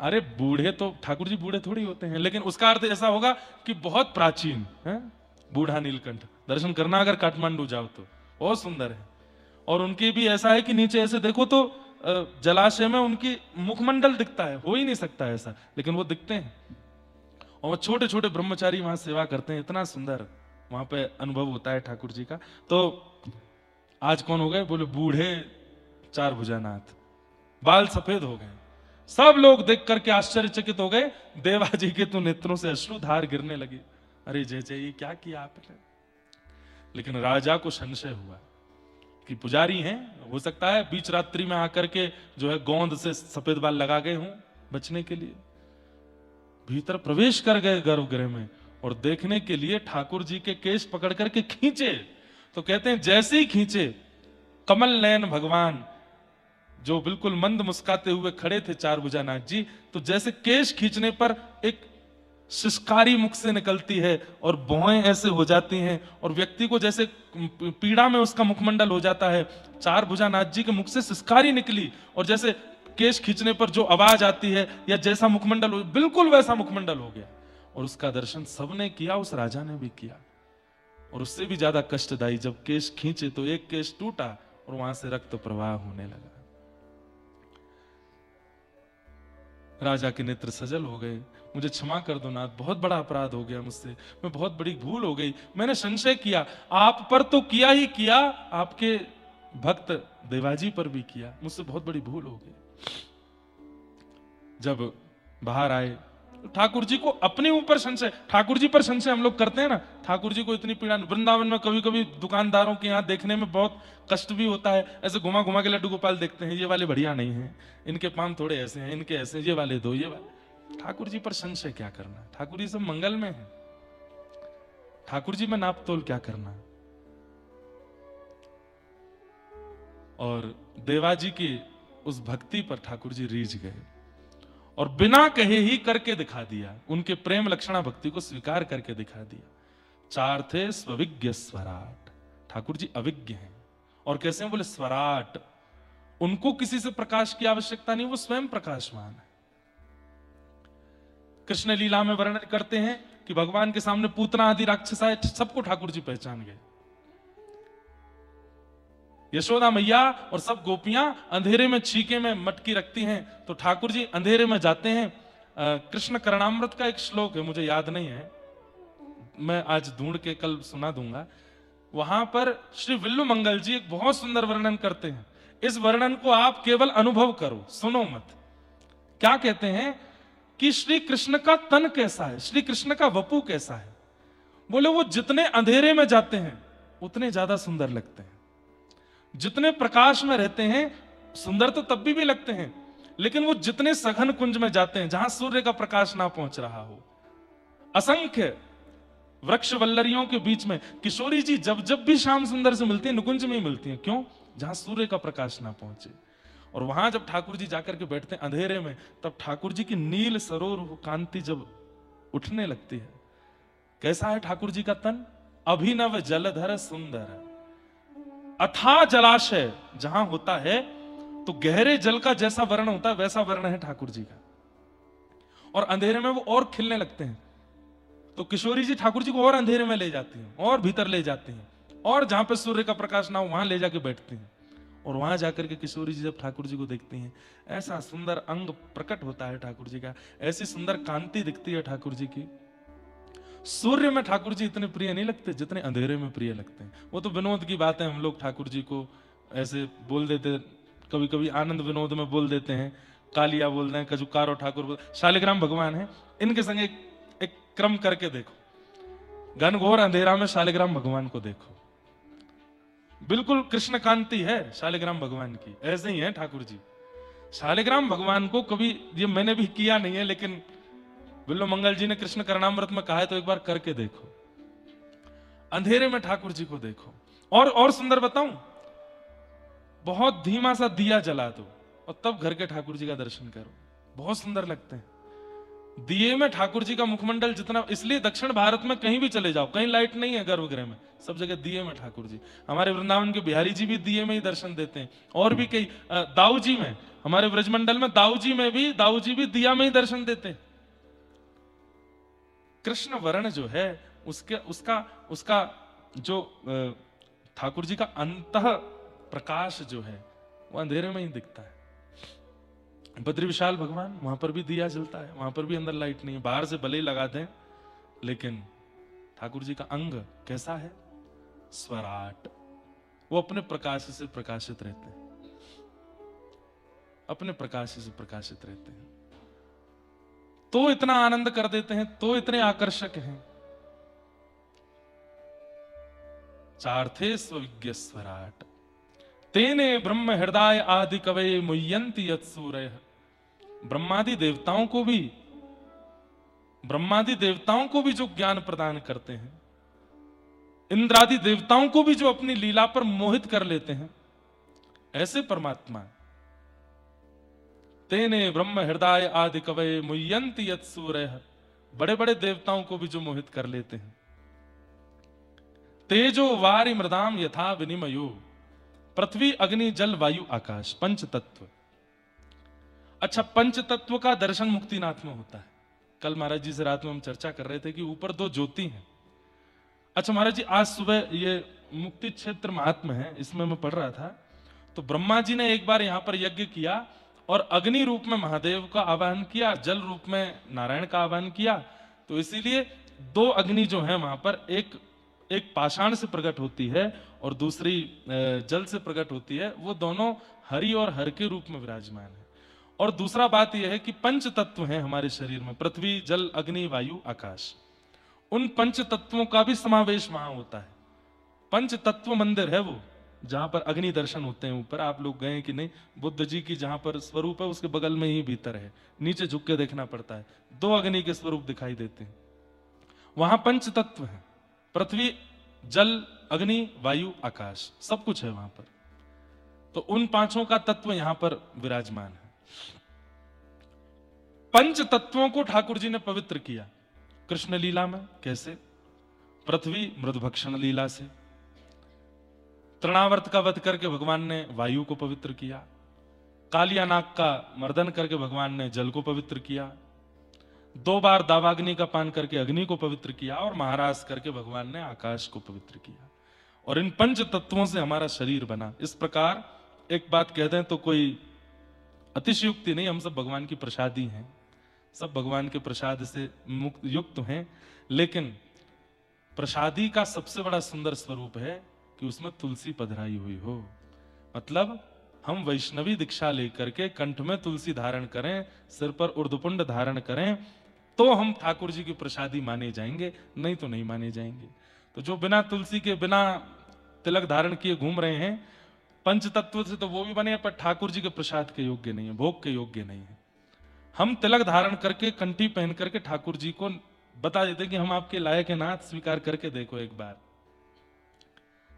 अरे बूढ़े तो ठाकुर जी बूढ़े थोड़ी होते हैं, लेकिन उसका अर्थ ऐसा होगा कि बहुत प्राचीन है। बूढ़ा नीलकंठ दर्शन करना अगर काठमांडू जाओ तो बहुत सुंदर है। और उनकी भी ऐसा है कि नीचे ऐसे देखो तो जलाशय में उनकी मुखमंडल दिखता है, हो ही नहीं सकता ऐसा, लेकिन वो दिखते हैं। और वो छोटे छोटे ब्रह्मचारी वहां सेवा करते हैं, इतना सुंदर वहां पे अनुभव होता है ठाकुर जी का। तो आज कौन हो गए? बोले बूढ़े चार भुजानाथ, बाल सफेद हो गए। सब लोग देख करके आश्चर्यचकित हो गए, देवाजी के तो नेत्रों से अश्रुधार गिरने लगी। अरे जय जय, ये क्या किया आपने? लेकिन राजा को संशय हुआ कि पुजारी हैं, हो सकता है बीच रात्रि में आकर के जो है गोंद से सफेद बाल लगा गए हों बचने के लिए। भीतर प्रवेश कर गए गर्भगृह में, और देखने के लिए ठाकुर जी के केश पकड़ करके खींचे, तो कहते हैं जैसे ही खींचे, कमल नयन भगवान जो बिल्कुल मंद मुस्काते हुए खड़े थे चार भुजानाथ जी, तो जैसे केश खींचने पर एक शिष्कारी मुख से निकलती है और भौहें ऐसे हो जाती हैं, और व्यक्ति को जैसे पीड़ा में उसका मुखमंडल हो जाता है, चार भुजानाथ जी के मुख से शिष्कारी निकली, और जैसे केश खींचने पर जो आवाज आती है या जैसा मुखमंडल हो, बिल्कुल वैसा मुखमंडल हो गया। और उसका दर्शन सबने किया, उस राजा ने भी किया। और उससे भी ज्यादा कष्टदायी, जब केश खींचे तो एक केश टूटा और वहां से रक्त प्रवाह होने लगा। राजा के नेत्र सजल हो गए, मुझे क्षमा कर दो नाथ, बहुत बड़ा अपराध हो गया मुझसे, मैं बहुत बड़ी भूल हो गई, मैंने संशय किया, आप पर तो किया ही किया, आपके भक्त देवाजी पर भी किया, मुझसे बहुत बड़ी भूल हो गई। जब बाहर आए, ठाकुर जी को अपने ऊपर संशय, ठाकुर जी पर संशय हम लोग करते हैं ना, ठाकुर जी को इतनी पीड़ा। वृंदावन में कभी कभी दुकानदारों के यहाँ देखने में बहुत कष्ट भी होता है, ऐसे घुमा घुमा के लड्डू गोपाल देखते हैं, ये वाले बढ़िया नहीं हैं, इनके पाम थोड़े ऐसे हैं, इनके ऐसे, ये वाले दो, ये वाले। ठाकुर जी पर संशय क्या करना? ठाकुर जी सब मंगल में है, ठाकुर जी में नाप तोल क्या करना? और देवाजी की उस भक्ति पर ठाकुर जी रीझ गए और बिना कहे ही करके दिखा दिया, उनके प्रेम लक्षणा भक्ति को स्वीकार करके दिखा दिया। चार थे स्वविज्ञ स्वराट, ठाकुर जी अविज्ञ हैं। और कैसे हैं? बोले स्वराट, उनको किसी से प्रकाश की आवश्यकता नहीं, वो स्वयं प्रकाशवान है। कृष्ण लीला में वर्णन करते हैं कि भगवान के सामने पूतना आदि राक्षस आए, सबको ठाकुर जी पहचान गए। यशोदा मैया और सब गोपियां अंधेरे में छीके में मटकी रखती हैं, तो ठाकुर जी अंधेरे में जाते हैं। कृष्ण करणामृत का एक श्लोक है, मुझे याद नहीं है, मैं आज ढूंढ के कल सुना दूंगा। वहां पर श्री विल्लु मंगल जी एक बहुत सुंदर वर्णन करते हैं। इस वर्णन को आप केवल अनुभव करो, सुनो मत। क्या कहते हैं कि श्री कृष्ण का तन कैसा है, श्री कृष्ण का वपु कैसा है। बोले वो जितने अंधेरे में जाते हैं उतने ज्यादा सुंदर लगते हैं, जितने प्रकाश में रहते हैं सुंदर तो तब भी लगते हैं, लेकिन वो जितने सघन कुंज में जाते हैं जहां सूर्य का प्रकाश ना पहुंच रहा हो, असंख्य वृक्ष वल्लरियों के बीच में किशोरी जी जब जब भी श्याम सुंदर से मिलती है नुकुंज में ही मिलती है। क्यों? जहां सूर्य का प्रकाश ना पहुंचे। और वहां जब ठाकुर जी जाकर के बैठते हैं अंधेरे में, तब ठाकुर जी की नील सरोवर कांति जब उठने लगती है। कैसा है ठाकुर जी का तन? अभिनव जलधर सुंदर। अथाह जलाशय जहां होता है तो गहरे जल का जैसा वर्ण होता है वैसा वर्ण है ठाकुर जी का, और अंधेरे में वो और खिलने लगते हैं। तो किशोरी जी ठाकुर जी को और अंधेरे में ले जाती हैं, और भीतर ले जाती हैं, और जहां पे सूर्य का प्रकाश ना हो वहां ले जाके बैठती हैं। और वहां जाकर के किशोरी जी जब ठाकुर जी को देखती हैं, ऐसा सुंदर अंग प्रकट होता है ठाकुर जी का, ऐसी सुंदर कांति दिखती है ठाकुर जी की। सूर्य में ठाकुर जी इतने प्रिय नहीं लगते जितने अंधेरे में प्रिय लगते हैं। वो तो विनोद की बात है, हम लोग ठाकुर जी को ऐसे बोल देते, कभी कभी आनंद विनोद में बोल देते हैं, कालिया बोल रहे हैं, कजुकारो ठाकुर बोल। शालिग्राम भगवान है, इनके संग एक क्रम करके देखो, घनघोर अंधेरा में शालिग्राम भगवान को देखो, बिल्कुल कृष्ण कांति है शालिग्राम भगवान की। ऐसे ही है ठाकुर जी। शालिग्राम भगवान को कभी ये मैंने भी किया नहीं है, लेकिन विल्लु मंगल जी ने कृष्ण करणामृत में कहा है तो एक बार करके देखो। अंधेरे में ठाकुर जी को देखो। और सुंदर बताऊं, बहुत धीमा सा दिया जला दो और तब घर के ठाकुर जी का दर्शन करो, बहुत सुंदर लगते हैं। दिए में ठाकुर जी का मुखमंडल जितना, इसलिए दक्षिण भारत में कहीं भी चले जाओ, कहीं लाइट नहीं है गर्भगृह में, सब जगह दिए में ठाकुर जी। हमारे वृंदावन के बिहारी जी भी दिए में ही दर्शन देते हैं, और भी कई, दाऊ जी में, हमारे ब्रजमंडल में दाऊ जी भी दिया में ही दर्शन देते हैं। कृष्ण वर्ण जो है उसका जो ठाकुर जी का अंतः प्रकाश जो है वो अंधेरे में ही दिखता है। बद्री विशाल भगवान, वहां पर भी दिया जलता है, वहां पर भी अंदर लाइट नहीं है, बाहर से भले ही लगा दें, लेकिन ठाकुर जी का अंग कैसा है? स्वराट। वो अपने प्रकाश से प्रकाशित रहते हैं, अपने प्रकाश से प्रकाशित रहते हैं, तो इतना आनंद कर देते हैं, तो इतने आकर्षक हैं। चार्थे स्वविज्ञ स्वराट तेने ब्रह्म हृदय आदि कवये मुह्यन्ति यत्सूरय। ब्रह्मादि देवताओं को भी जो ज्ञान प्रदान करते हैं, इंद्रादि देवताओं को भी जो अपनी लीला पर मोहित कर लेते हैं, ऐसे परमात्मा तेने ब्रह्म हृदय आदि कवये मुह्यन्ति यत्सूरय, बड़े बड़े देवताओं को भी जो मोहित कर लेते हैं। तेजो वारि मृदाम यथा विनिमयो, पृथ्वी अग्नि जल वायु आकाश, पंच तत्व। अच्छा, पंच तत्व का दर्शन मुक्तिनाथ में होता है। कल महाराज जी से रात में हम चर्चा कर रहे थे कि ऊपर दो ज्योति हैं। अच्छा महाराज जी, आज सुबह ये मुक्ति क्षेत्र महात्म है, इसमें मैं पढ़ रहा था, तो ब्रह्मा जी ने एक बार यहां पर यज्ञ किया और अग्नि रूप में महादेव का आवाहन किया, जल रूप में नारायण का आवाहन किया। तो इसीलिए दो अग्नि जो है वहां पर, एक पाषाण से प्रकट होती है और दूसरी जल से प्रकट होती है, वो दोनों हरि और हर के रूप में विराजमान है। और दूसरा बात यह है कि पंच तत्व हैं हमारे शरीर में, पृथ्वी जल अग्नि वायु आकाश, उन पंच तत्वों का भी समावेश वहां होता है। पंच तत्व मंदिर है वो, जहां पर अग्नि दर्शन होते हैं। ऊपर आप लोग गए कि नहीं? बुद्ध जी की जहां पर स्वरूप है उसके बगल में ही भीतर है, नीचे झुक के देखना पड़ता है, दो अग्नि के स्वरूप दिखाई देते हैं। वहां पंच तत्व है, पृथ्वी जल अग्नि वायु आकाश, सब कुछ है वहां पर। तो उन पांचों का तत्व यहां पर विराजमान है। पंच तत्वों को ठाकुर जी ने पवित्र किया कृष्ण लीला में। कैसे? पृथ्वी मृदभक्षण लीला से, तृणावर्त का वध करके भगवान ने वायु को पवित्र किया, कालिया नाग का मर्दन करके भगवान ने जल को पवित्र किया, 2 बार दावाग्नि का पान करके अग्नि को पवित्र किया, और महाराज करके भगवान ने आकाश को पवित्र किया। और इन पंच तत्वों से हमारा शरीर बना। इस प्रकार एक बात कह दें तो कोई अतिशयोक्ति नहीं, हम सब भगवान की प्रसादी हैं, सब भगवान के प्रसाद से मुक्त युक्त हैं। लेकिन प्रसादी का सबसे बड़ा सुंदर स्वरूप है कि उसमें तुलसी पधराई हुई हो। मतलब हम वैष्णवी दीक्षा लेकर के कंठ में तुलसी धारण करें, सिर पर उर्धपुंड धारण करें, तो हम ठाकुर जी की प्रसादी माने जाएंगे, नहीं तो नहीं माने जाएंगे। तो जो बिना तुलसी के, बिना तिलक धारण किए घूम रहे हैं, पंच तत्व से तो वो भी बने, पर ठाकुर जी के प्रसाद के योग्य नहीं है, भोग के योग्य नहीं है। हम तिलक धारण करके, कंठी पहन करके ठाकुर जी को बता देते कि हम आपके लायक हैं नाथ, स्वीकार करके देखो एक बार।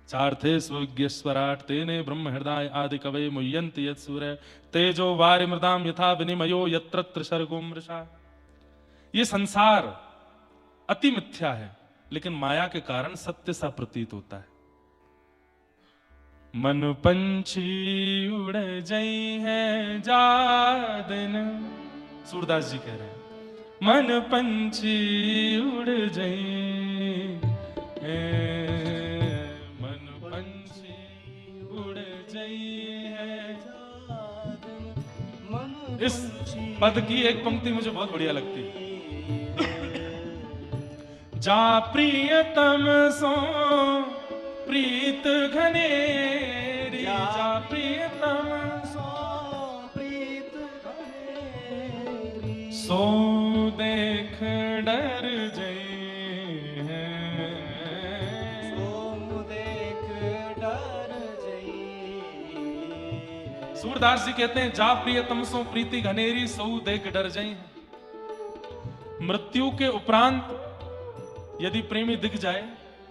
चार थे स्वर्गेश्वराट तेने ब्रह्म हृदय आदि कवे मुह्यन्ति यत् सूर्य तेजो वारि मृदाम यथा विनिमयो यत्र त्रिसर्गो मृषा। ये संसार अति मिथ्या है, लेकिन माया के कारण सत्य सा प्रतीत होता है। मन पंछी उड़ जई है जा दिन, सूरदास जी कह रहे हैं, मन पंछी उड़ जई है, मन पंछी उड़ जई है जा दिन। इस पद की एक पंक्ति मुझे बहुत बढ़िया लगती है। जा प्रियतम सो प्रीत घनेरी, जा प्रियतम सो प्रीत घनेरी, सो देख डर जई है, सो देख डर जई। सूरदास जी कहते हैं, जा प्रियतम सो प्रीति घनेरी, सो देख डर जई। मृत्यु के उपरांत यदि प्रेमी दिख जाए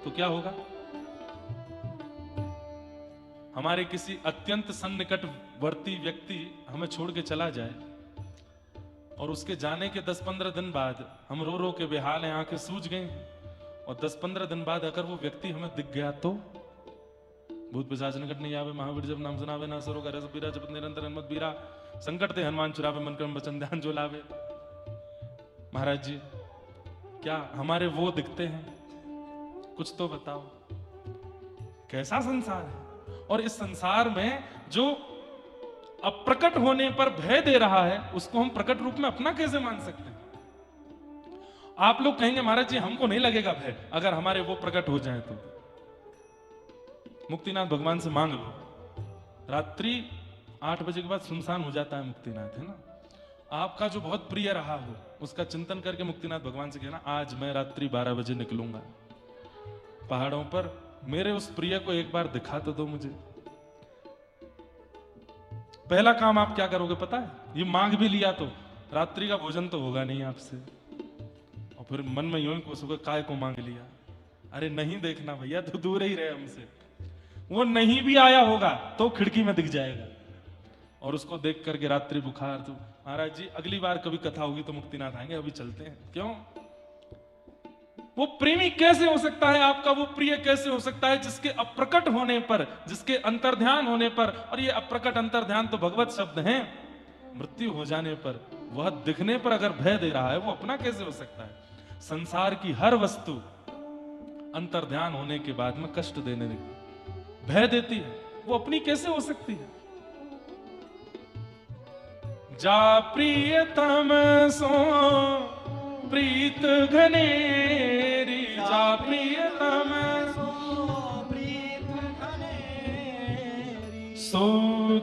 तो क्या होगा? हमारे किसी अत्यंत सन्निकटवर्ती व्यक्ति हमें छोड़ के चला जाए और उसके जाने के 10-15 दिन बाद हम रो रो के बेहाल हैं, आंखें सूज गई, और 10-15 दिन बाद अगर वो व्यक्ति हमें दिख गया तो भूत पिशाच निकट नहीं आवे, महावीर जब नाम सुनावे, ना सरो करे सबीरा, जपत निरंतर हनुमत बीरा, संकट ते हनुमान चुरावे, मन कर्म वचन ध्यान जो लावे। महाराज जी, क्या हमारे वो दिखते हैं? कुछ तो बताओ, कैसा संसार है? और इस संसार में जो अप्रकट होने पर भय दे रहा है, उसको हम प्रकट रूप में अपना कैसे मान सकते हैं? आप लोग कहेंगे महाराज जी हमको नहीं लगेगा भय अगर हमारे वो प्रकट हो जाए तो। मुक्तिनाथ भगवान से मांग लो, रात्रि 8 बजे के बाद सुनसान हो जाता है मुक्तिनाथ, है ना? आपका जो बहुत प्रिय रहा हो उसका चिंतन करके मुक्तिनाथ भगवान से कहना, आज मैं रात्रि 12 बजे निकलूंगा पहाड़ों पर, मेरे उस प्रिय को एक बार दिखा तो दो मुझे। पहला काम आप क्या करोगे पता है? ये मांग भी लिया तो रात्रि का भोजन तो होगा नहीं आपसे, और फिर मन में यूं ही कोसोगे, काय को मांग लिया? अरे नहीं देखना भैया, तो दूर ही रहे हमसे। वो नहीं भी आया होगा तो खिड़की में दिख जाएगा, और उसको देख करके रात्रि बुखार। तो महाराज जी अगली बार कभी कथा होगी तो मुक्तिनाथ आएंगे, अभी चलते हैं। क्यों? वो प्रेमी कैसे हो सकता है आपका? वो प्रिय कैसे हो सकता है जिसके अप्रकट होने पर, जिसके अंतर्ध्यान होने पर, और ये अप्रकट अंतर्ध्यान तो भगवत शब्द हैं, मृत्यु हो जाने पर, वह दिखने पर अगर भय दे रहा है, वो अपना कैसे हो सकता है? संसार की हर वस्तु अंतर्ध्यान होने के बाद में कष्ट देने लगती, भय देती है, वो अपनी कैसे हो सकती है? जा प्रियतम सो प्रीत घनेरी, जा प्रियतम सो प्रीत घनेरी, सो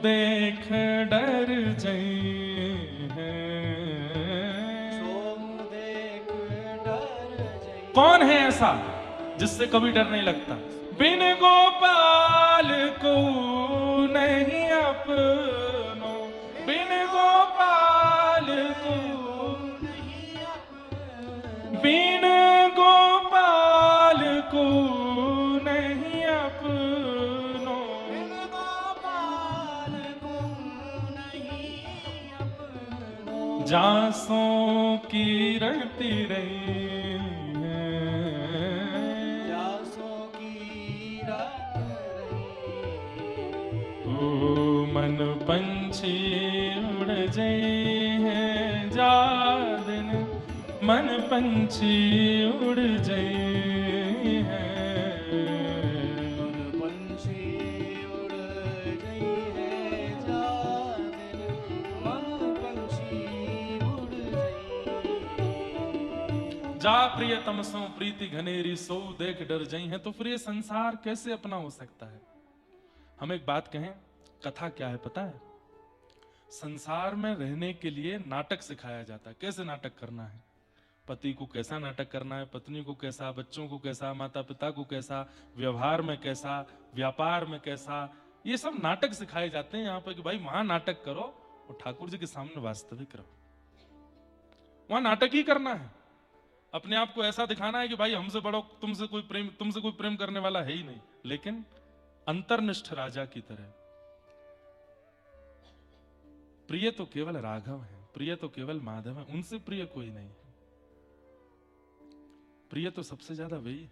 देख डर जई है, सो देख डर जई। कौन है ऐसा जिससे कभी डर नहीं लगता? बिन गोपाल को नहीं अपनो, बिन गोपाल को नहीं अपनो, बिन गोपाल को नहीं अपनो, बिन गोपाल को नहीं अपनो, जासों की रहती रही, मन पंछी उड़ जई है जा दिन, मन पंछी उड़ जई है, मन पंछी उड़ जई है जा दिन, मन पंछी उड़ जई। जा प्रियतम सो प्रीति घनेरी सो देख डर जई है। तो फिर ये संसार कैसे अपना हो सकता है? हम एक बात कहें, कथा क्या है पता है? संसार में रहने के लिए नाटक सिखाया जाता है, कैसे नाटक करना है, पति को कैसा नाटक करना है, पत्नी को कैसा, बच्चों को कैसा, माता पिता को कैसा, व्यवहार में कैसा, व्यापार में कैसा, ये सब नाटक सिखाए जाते हैं यहाँ पर कि भाई वहां नाटक करो और ठाकुर जी के सामने वास्तविक रहो। वहां नाटक ही करना है, अपने आप को ऐसा दिखाना है कि भाई हमसे बड़ो, तुमसे कोई प्रेम करने वाला है ही नहीं, लेकिन अंतर्निष्ठ राजा की तरह। प्रिय तो केवल राघव है, प्रिय तो केवल माधव है, उनसे प्रिय कोई नहीं है। प्रिय तो सबसे ज्यादा वही है।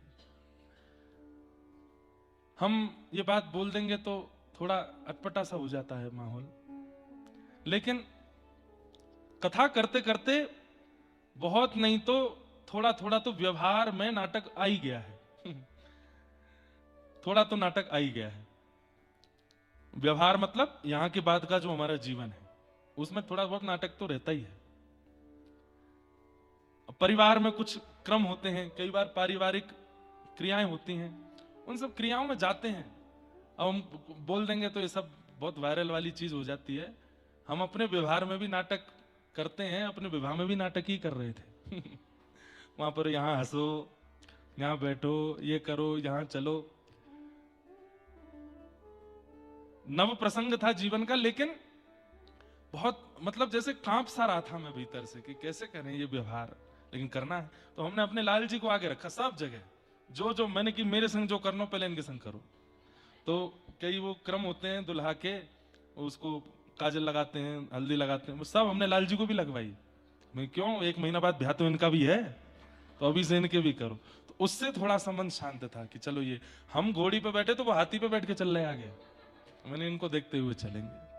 हम ये बात बोल देंगे तो थोड़ा अटपटा सा हो जाता है माहौल, लेकिन कथा करते करते बहुत नहीं तो थोड़ा थोड़ा तो व्यवहार में नाटक आ ही गया है। थोड़ा तो नाटक आ ही गया है। व्यवहार मतलब यहां के बाद का जो हमारा जीवन है उसमें थोड़ा बहुत नाटक तो रहता ही है। परिवार में कुछ क्रम होते हैं, कई बार पारिवारिक क्रियाएं होती हैं, उन सब क्रियाओं में जाते हैं। अब हम बोल देंगे तो ये सब बहुत वायरल वाली चीज हो जाती है। हम अपने व्यवहार में भी नाटक करते हैं, अपने विवाह में भी नाटक ही कर रहे थे। वहां पर यहां हंसो, यहां बैठो, ये करो, यहां चलो। नव प्रसंग था जीवन का, लेकिन बहुत मतलब जैसे कांप सा रहा था मैं भीतर से कि कैसे करें ये व्यवहार, लेकिन करना है। तो हमने अपने लाल जी को आगे रखा सब जगह, जो जो मैंने कि मेरे संग जो करना पहले इनके संग करो। तो कई वो क्रम होते हैं दुल्हा के, उसको काजल लगाते हैं, हल्दी लगाते हैं, वो सब हमने लाल जी को भी लगवाई। मैं क्यों, 1 महीना बाद ब्याह तो इनका भी है, तो अभी से इनके भी करो। तो उससे थोड़ा संबंध शांत था कि चलो ये, हम घोड़ी पे बैठे तो वो हाथी पे बैठ के चल रहे आगे, मैंने इनको देखते हुए चलेंगे।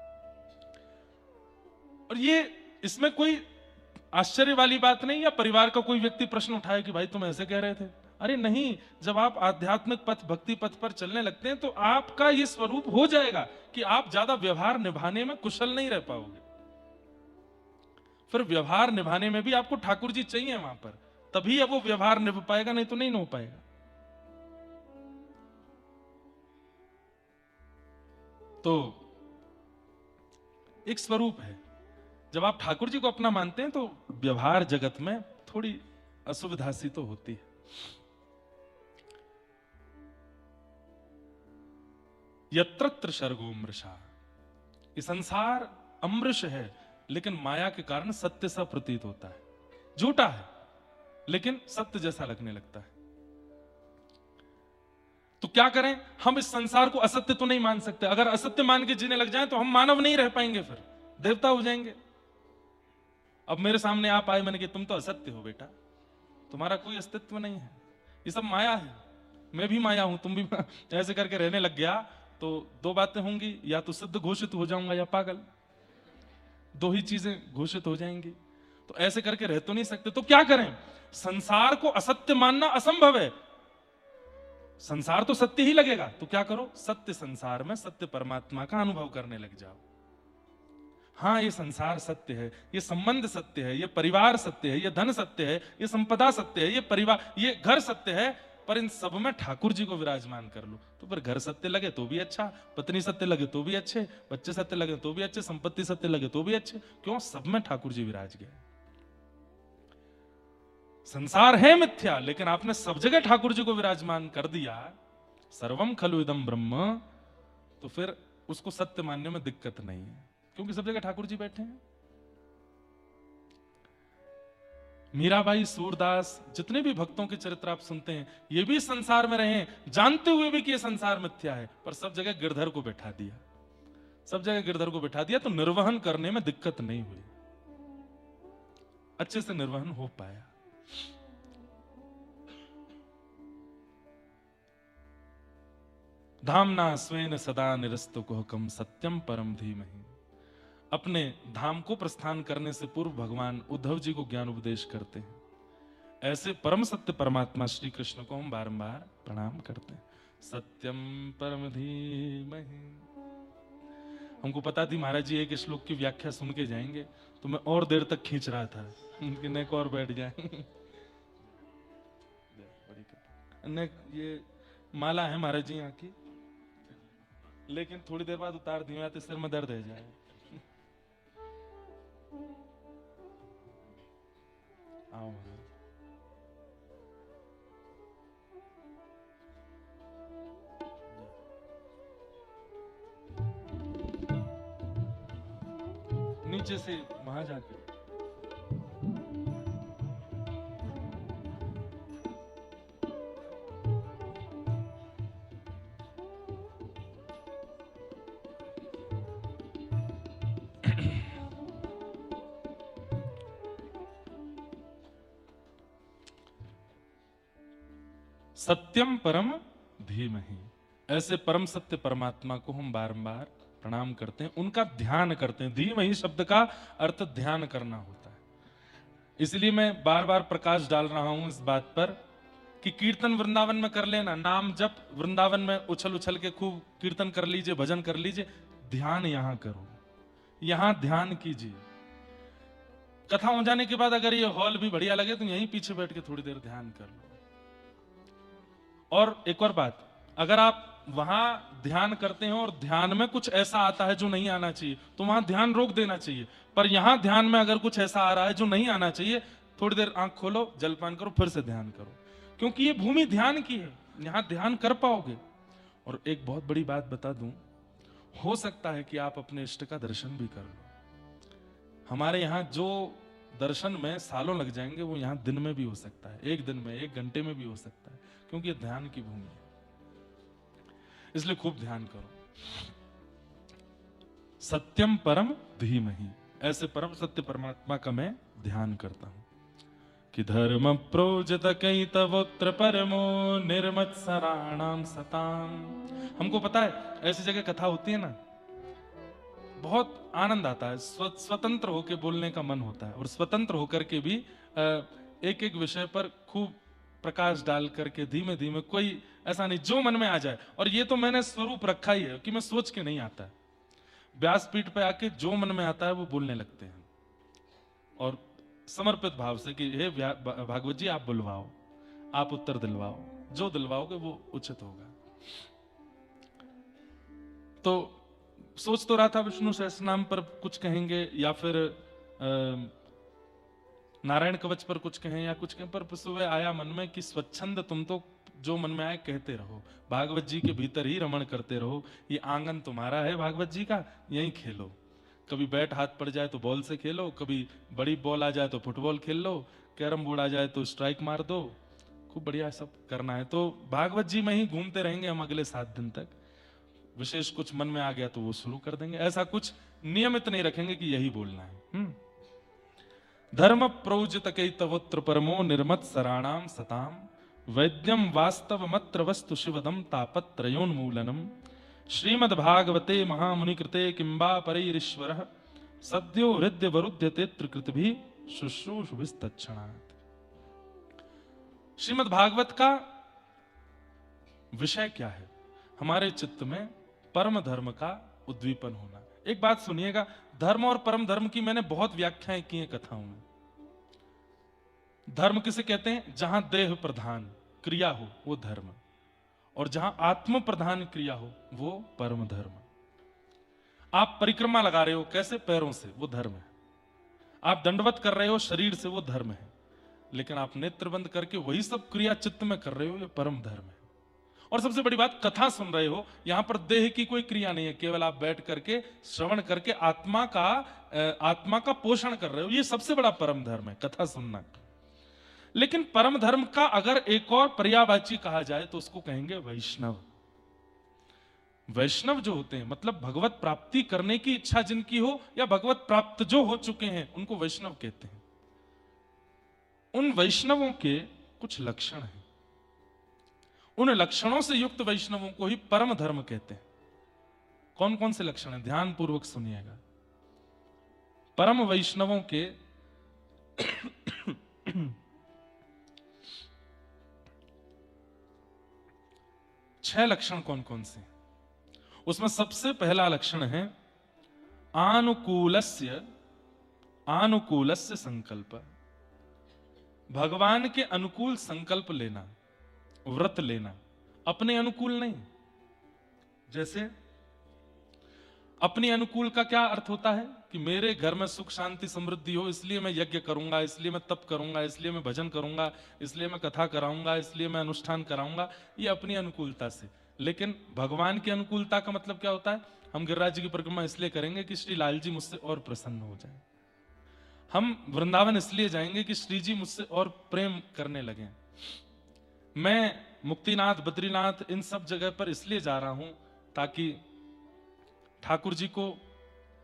और ये इसमें कोई आश्चर्य वाली बात नहीं, या परिवार का कोई व्यक्ति प्रश्न उठाए कि भाई तुम ऐसे कह रहे थे। अरे नहीं, जब आप आध्यात्मिक पथ, भक्ति पथ पर चलने लगते हैं तो आपका ये स्वरूप हो जाएगा कि आप ज्यादा व्यवहार निभाने में कुशल नहीं रह पाओगे। फिर व्यवहार निभाने में भी आपको ठाकुर जी चाहिए वहां पर, तभी अब वो व्यवहार निभ पाएगा, नहीं तो नहीं हो पाएगा। तो एक स्वरूप है, जब आप ठाकुर जी को अपना मानते हैं तो व्यवहार जगत में थोड़ी असुविधा सी तो होती है। यत्र शर्गो मृषा, ये संसार अमृष है, लेकिन माया के कारण सत्य सा प्रतीत होता है। झूठा है लेकिन सत्य जैसा लगने लगता है। तो क्या करें, हम इस संसार को असत्य तो नहीं मान सकते। अगर असत्य मान के जीने लग जाएं तो हम मानव नहीं रह पाएंगे, फिर देवता हो जाएंगे। अब मेरे सामने आप आए, मैंने कहा तुम तो असत्य हो बेटा, तुम्हारा कोई अस्तित्व नहीं है, ये सब माया है, मैं भी माया हूं, तुम भी ऐसे करके रहने लग गया तो 2 बातें होंगी, या तो सिद्ध घोषित हो जाऊंगा या पागल, 2 ही चीजें घोषित हो जाएंगी। तो ऐसे करके रह तो नहीं सकते। तो क्या करें, संसार को असत्य मानना असंभव है, संसार तो सत्य ही लगेगा। तो क्या करो, सत्य संसार में सत्य परमात्मा का अनुभव करने लग जाओ। हाँ, ये संसार सत्य है, ये संबंध सत्य है, ये परिवार सत्य है, ये धन सत्य है, ये संपदा सत्य है, ये परिवार, ये घर सत्य है, पर इन सब में ठाकुर जी को विराजमान कर लो। तो फिर घर सत्य लगे तो भी अच्छा, पत्नी सत्य लगे तो भी अच्छे, बच्चे सत्य लगे तो भी अच्छे, संपत्ति सत्य लगे तो भी अच्छे। क्यों, सब में ठाकुर जी विराज गए। संसार है मिथ्या, लेकिन आपने सब जगह ठाकुर जी को विराजमान कर दिया, सर्वम खलु इदम ब्रह्म, तो फिर उसको सत्य मानने में दिक्कत नहीं है, क्योंकि सब जगह ठाकुर जी बैठे हैं। मीराबाई, सूरदास, जितने भी भक्तों के चरित्र आप सुनते हैं, ये भी संसार में रहे, जानते हुए भी कि ये संसार मिथ्या है, पर सब जगह गिरधर को बैठा दिया, सब जगह गिरधर को बैठा दिया, तो निर्वहन करने में दिक्कत नहीं हुई, अच्छे से निर्वहन हो पाया। धामना स्वेन सदा निरस्तु कुहकम सत्यम परम धीमहि। अपने धाम को प्रस्थान करने से पूर्व भगवान उद्धव जी को ज्ञान उपदेश करते हैं। ऐसे परम सत्य परमात्मा श्री कृष्ण को हम बारंबार प्रणाम करते हैं। सत्यम परम धीमहि। हमको पता थी महाराज जी एक श्लोक की व्याख्या सुन के जाएंगे, तो मैं और देर तक खींच रहा था कि नेक और बैठ जाए। ने ये माला है महाराज जी यहाँ की, लेकिन थोड़ी देर बाद उतार दी तो सिर में दर्द हो जाए। आओ नीचे से वहां जाके सत्यम परम धीमहि, ऐसे परम सत्य परमात्मा को हम बारंबार प्रणाम करते हैं, उनका ध्यान करते हैं। धीमहि शब्द का अर्थ ध्यान करना होता है। इसलिए मैं बार बार प्रकाश डाल रहा हूं इस बात पर कि कीर्तन वृंदावन में कर लेना, नाम जप वृंदावन में उछल उछल के खूब कीर्तन कर लीजिए, भजन कर लीजिए, ध्यान यहां करो, यहां ध्यान कीजिए। कथा हो जाने के बाद अगर ये हॉल भी बढ़िया लगे तो यहीं पीछे बैठ के थोड़ी देर ध्यान कर लो। और एक और बात, अगर आप वहां ध्यान करते हैं और ध्यान में कुछ ऐसा आता है जो नहीं आना चाहिए, तो वहां ध्यान रोक देना चाहिए। पर यहां ध्यान में अगर कुछ ऐसा आ रहा है जो नहीं आना चाहिए, थोड़ी देर आंख खोलो, जलपान करो, फिर से ध्यान करो, क्योंकि ये भूमि ध्यान की है, यहां ध्यान कर पाओगे। और एक बहुत बड़ी बात बता दूं, हो सकता है कि आप अपने इष्ट का दर्शन भी कर लो। हमारे यहां जो दर्शन में सालों लग जाएंगे, वो यहां दिन में भी हो सकता है, एक दिन में, एक घंटे में भी हो सकता है, क्योंकि ये ध्यान की भूमि है। इसलिए खूब ध्यान करो। सत्यम परम धीमहि, ऐसे परम सत्य परमात्मा का मैं ध्यान करता हूं कि धर्म प्रोजत कई तवोत्र परमो निर्मत्सराणाम सताम। हमको पता है ऐसी जगह कथा होती है ना, बहुत आनंद आता है, स्वतंत्र होकर बोलने का मन होता है, और स्वतंत्र होकर के भी एक एक विषय पर खूब प्रकाश डाल करके धीमे धीमे, कोई ऐसा नहीं जो मन में आ जाए। और ये तो मैंने स्वरूप रखा ही है कि मैं सोच के नहीं आता, व्यासपीठ पे आके जो मन में आता है वो बोलने लगते हैं, और समर्पित भाव से कि हे भागवत जी आप बुलवाओ, आप उत्तर दिलवाओ, जो दिलवाओगे वो उचित होगा। तो सोच तो रहा था विष्णु सहस्त्र नाम पर कुछ कहेंगे, या फिर नारायण कवच पर कुछ कहें, या कुछ कहें, पर सुबह आया मन में कि स्वच्छंद तुम तो जो मन में आए कहते रहो, भागवत जी के भीतर ही रमण करते रहो, ये आंगन तुम्हारा है भागवत जी का, यहीं खेलो। कभी बैट हाथ पड़ जाए तो बॉल से खेलो, कभी बड़ी बॉल आ जाए तो फुटबॉल खेल लो, कैरम बोर्ड आ जाए तो स्ट्राइक मार दो, खूब बढ़िया सब करना है। तो भागवत जी में ही घूमते रहेंगे हम अगले 7 दिन तक। विशेष कुछ मन में आ गया तो वो शुरू कर देंगे, ऐसा कुछ नियमित नहीं रखेंगे कि यही बोलना है। धर्म प्रोजित कई तवोत्र परमो निर्मत सराणाम सताम, वैद्यम वास्तव मत्र वस्तु शिवदम तापत्रयोन्मूलनम, श्रीमद् भागवते महामुनि कृते किंबा परैरीश्वरः, सद्यो हृदय वरुध्यते त्रिकृतिभिः शुश्रूषुभिस्तत्क्षणात्। श्रीमद् भागवत का विषय क्या है? हमारे चित्त में परम धर्म का उद्दीपन होना। एक बात सुनिएगा, धर्म और परम धर्म की मैंने बहुत व्याख्याएं की हैं कथाओं में। धर्म किसे कहते हैं? जहां देह प्रधान क्रिया हो वो धर्म, और जहां आत्म प्रधान क्रिया हो वो परम धर्म। आप परिक्रमा लगा रहे हो कैसे? पैरों से, वो धर्म है। आप दंडवत कर रहे हो शरीर से, वो धर्म है। लेकिन आप नेत्र बंद करके वही सब क्रिया चित्त में कर रहे हो, ये परम धर्म है। और सबसे बड़ी बात, कथा सुन रहे हो, यहां पर देह की कोई क्रिया नहीं है, केवल आप बैठ करके श्रवण करके आत्मा का पोषण कर रहे हो, ये सबसे बड़ा परम धर्म है, कथा सुनना। लेकिन परम धर्म का अगर एक और पर्यायवाची कहा जाए तो उसको कहेंगे वैष्णव। वैष्णव जो होते हैं, मतलब भगवत प्राप्ति करने की इच्छा जिनकी हो, या भगवत प्राप्त जो हो चुके हैं, उनको वैष्णव कहते हैं। उन वैष्णवों के कुछ लक्षण हैं, उन लक्षणों से युक्त वैष्णवों को ही परम धर्म कहते हैं। कौन कौन से लक्षण हैं? ध्यान पूर्वक सुनिएगा। परम वैष्णवों के 6 लक्षण कौन कौन से? उसमें सबसे पहला लक्षण है आनुकूलस्य संकल्प। भगवान के अनुकूल संकल्प लेना। व्रत लेना, अपने अनुकूल नहीं। जैसे अपने अनुकूल का क्या अर्थ होता है कि मेरे घर में सुख शांति समृद्धि हो, इसलिए मैं यज्ञ करूंगा, इसलिए मैं तप करूंगा, इसलिए मैं भजन करूंगा, इसलिए मैं कथा कराऊंगा, इसलिए मैं अनुष्ठान कराऊंगा, ये अपनी अनुकूलता से। लेकिन भगवान की अनुकूलता का मतलब क्या होता है? हम गिरिराज जी की परिक्रमा इसलिए करेंगे कि श्री लाल जी मुझसे और प्रसन्न हो जाए। हम वृंदावन इसलिए जाएंगे कि श्री जी मुझसे और प्रेम करने लगे। मैं मुक्तिनाथ, बद्रीनाथ, इन सब जगह पर इसलिए जा रहा हूं ताकि ठाकुर जी को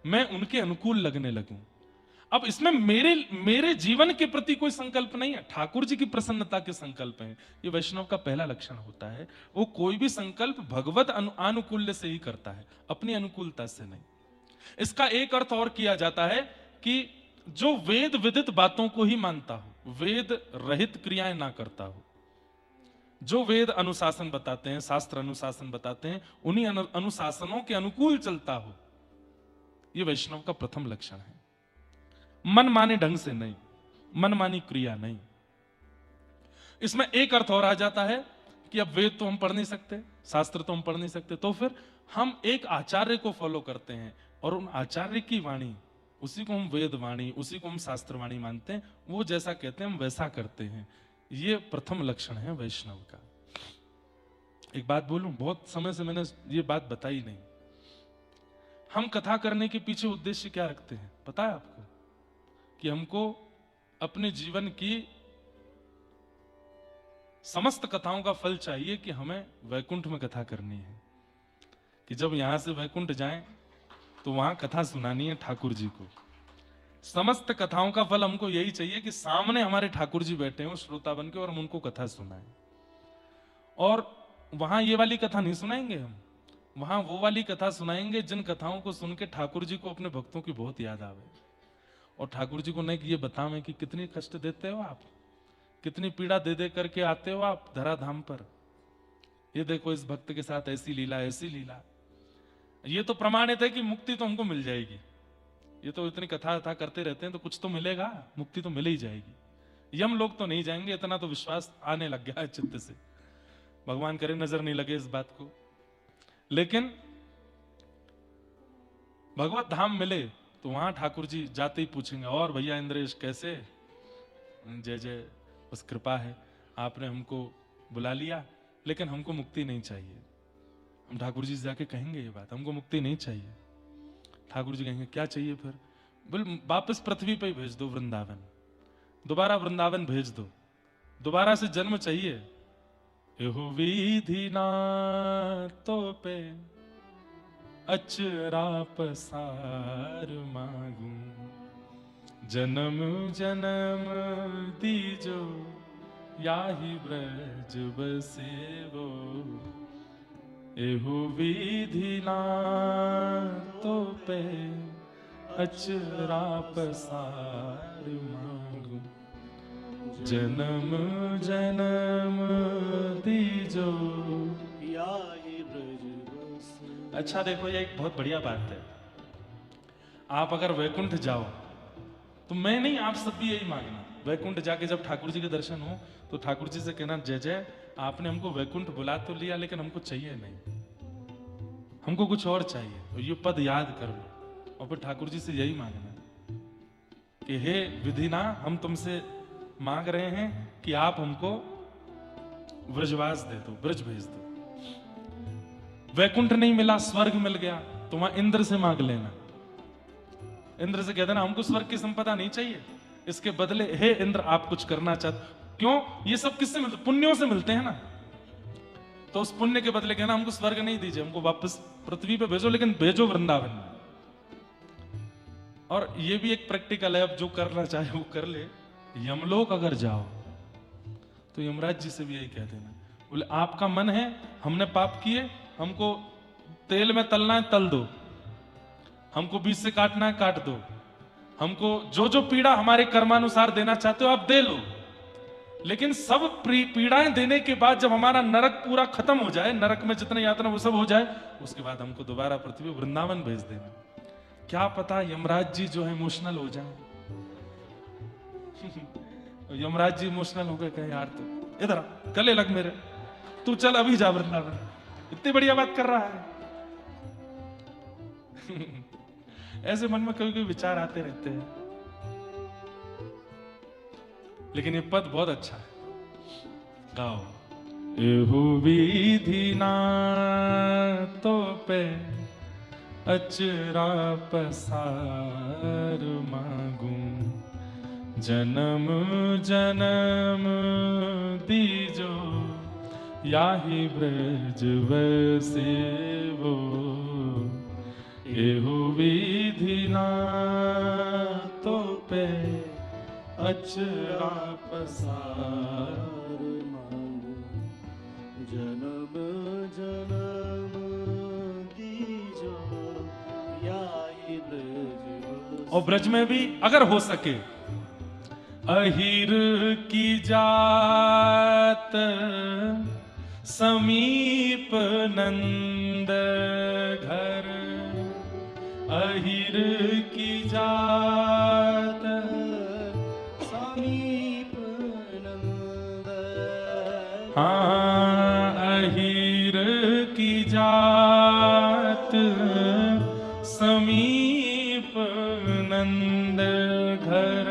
मैं उनके अनुकूल लगने लगूं। अब इसमें मेरे जीवन के प्रति कोई संकल्प नहीं है, ठाकुर जी की प्रसन्नता के संकल्प हैं। ये वैष्णव का पहला लक्षण होता है, वो कोई भी संकल्प भगवत अनुकूल्य से ही करता है, अपनी अनुकूलता से नहीं। इसका एक अर्थ और किया जाता है कि जो वेद विदित बातों को ही मानता हो, वेद रहित क्रियाएं ना करता हो, जो वेद अनुशासन बताते हैं, शास्त्र अनुशासन बताते हैं, उन्हीं अनुशासनों के अनुकूल चलता हो, यह वैष्णव का प्रथम लक्षण है। मन माने ढंग से नहीं, मनमानी क्रिया नहीं। इसमें एक अर्थ और आ जाता है कि अब वेद तो हम पढ़ नहीं सकते, शास्त्र तो हम पढ़ नहीं सकते, तो फिर हम एक आचार्य को फॉलो करते हैं और उन आचार्य की वाणी, उसी को हम वेद वाणी, उसी को हम शास्त्र वाणी मानते हैं, वो जैसा कहते हैं हम वैसा करते हैं। ये प्रथम लक्षण है वैष्णव का। एक बात बोलूं, बहुत समय से मैंने ये बात बताई नहीं। हम कथा करने के पीछे उद्देश्य क्या रखते हैं पता है आपको? कि हमको अपने जीवन की समस्त कथाओं का फल चाहिए कि हमें वैकुंठ में कथा करनी है, कि जब यहां से वैकुंठ जाएं तो वहां कथा सुनानी है ठाकुर जी को। समस्त कथाओं का फल हमको यही चाहिए कि सामने हमारे ठाकुर जी बैठे हो श्रोता बन के और हम उनको कथा सुनाएं। और वहां ये वाली कथा नहीं सुनाएंगे, हम वहां वो वाली कथा सुनाएंगे जिन कथाओं को सुन के ठाकुर जी को अपने भक्तों की बहुत याद आवे, और ठाकुर जी को नहीं कि ये बतावें कि कितनी कष्ट देते हो आप, कितनी पीड़ा दे दे करके आते हो आप धराधाम पर, ये देखो इस भक्त के साथ ऐसी लीला, ऐसी लीला। ये तो प्रमाणित है कि मुक्ति तो हमको मिल जाएगी, ये तो इतनी कथा करते रहते हैं तो कुछ तो मिलेगा, मुक्ति तो मिल ही जाएगी। यम लोग तो नहीं जाएंगे, इतना तो विश्वास आने लग गया है चित्त से, भगवान करे नजर नहीं लगे इस बात को। लेकिन भगवत धाम मिले तो वहां ठाकुर जी जाते ही पूछेंगे, और भैया इंद्रेश कैसे? जय जय, बस कृपा है, आपने हमको बुला लिया, लेकिन हमको मुक्ति नहीं चाहिए। हम ठाकुर जी से जाके कहेंगे ये बात, हमको मुक्ति नहीं चाहिए। ठाकुर जी कहेंगे क्या चाहिए फिर? बोल वापस पृथ्वी पे भेज दो, वृंदावन, दोबारा वृंदावन भेज दो, दोबारा से जन्म चाहिए। एहो विधि ना तो पे अचरा पसार मांगू, जन्म जन्म दीजो याही ब्रज बसेवो। एहो विधि ना तो पे अचरा पसार मांगू, जन्म जन्म दीजो याही ब्रज बसेवो। अच्छा देखो, ये एक बहुत बढ़िया बात है। आप अगर वैकुंठ जाओ तो मैं नहीं, आप सब भी यही मांगना, वैकुंठ जाके जब ठाकुर जी के दर्शन हो तो ठाकुर जी से कहना, जय जय, आपने हमको वैकुंठ बुला तो लिया लेकिन हमको चाहिए नहीं, हमको कुछ और चाहिए। तो ये पद याद कर लो और फिर ठाकुर जी से यही मांगना कि हे विधिना, हम तुमसे मांग रहे हैं कि आप हमको व्रजवास दे दो, ब्रज भेज दो। वैकुंठ नहीं मिला, स्वर्ग मिल गया तो वहां इंद्र से मांग लेना, इंद्र से कह देना हमको स्वर्ग की संपदा नहीं चाहिए, इसके बदले हे इंद्र आप कुछ करना चाहते। क्यों? ये सब किससे मिलते? पुण्यों से मिलते हैं ना। तो उस पुण्य के बदले कहना हमको स्वर्ग नहीं दीजिए, हमको वापस पृथ्वी पे भेजो, लेकिन भेजो वृंदावन में। और ये भी एक प्रैक्टिकल है, अब जो करना चाहे वो कर ले। यमलोक अगर जाओ तो यमराज जी से भी यही कह देना, बोले आपका मन है, हमने पाप किए, हमको तेल में तलना है तल दो, हमको बीच से काटना है काट दो, हमको जो जो पीड़ा हमारे कर्मानुसार देना चाहते हो आप दे लो, लेकिन सब पीड़ाएं देने के बाद जब हमारा नरक पूरा खत्म हो जाए, नरक में जितने यातना वो सब हो जाए, उसके बाद हमको दोबारा पृथ्वी वृंदावन भेज देना। क्या पता यमराज जी जो है इमोशनल हो जाए। यमराज जी इमोशनल हो गए, कहे यार तो इधर गले लग मेरे, तू चल अभी जा वृंदावन। इतनी बढ़िया बात कर रहा है। ऐसे मन में कभी कभी विचार आते रहते हैं, लेकिन ये पद बहुत अच्छा है। गाओ। एहु विधि ना तो पे अचरा पसार मांगू, जन्म जन्म दीजो याहि ब्रज बसेवो। एहु विधि ना तो पे अचरा पसार मांगू, जन्म जन्म दीजो याहि ब्रज। और ब्रज में भी अगर हो सके, अहिर की जात समीप नंद घर, अहिर की जात समीप नंद। हाँ, अहिर की जात समीप नंद घर,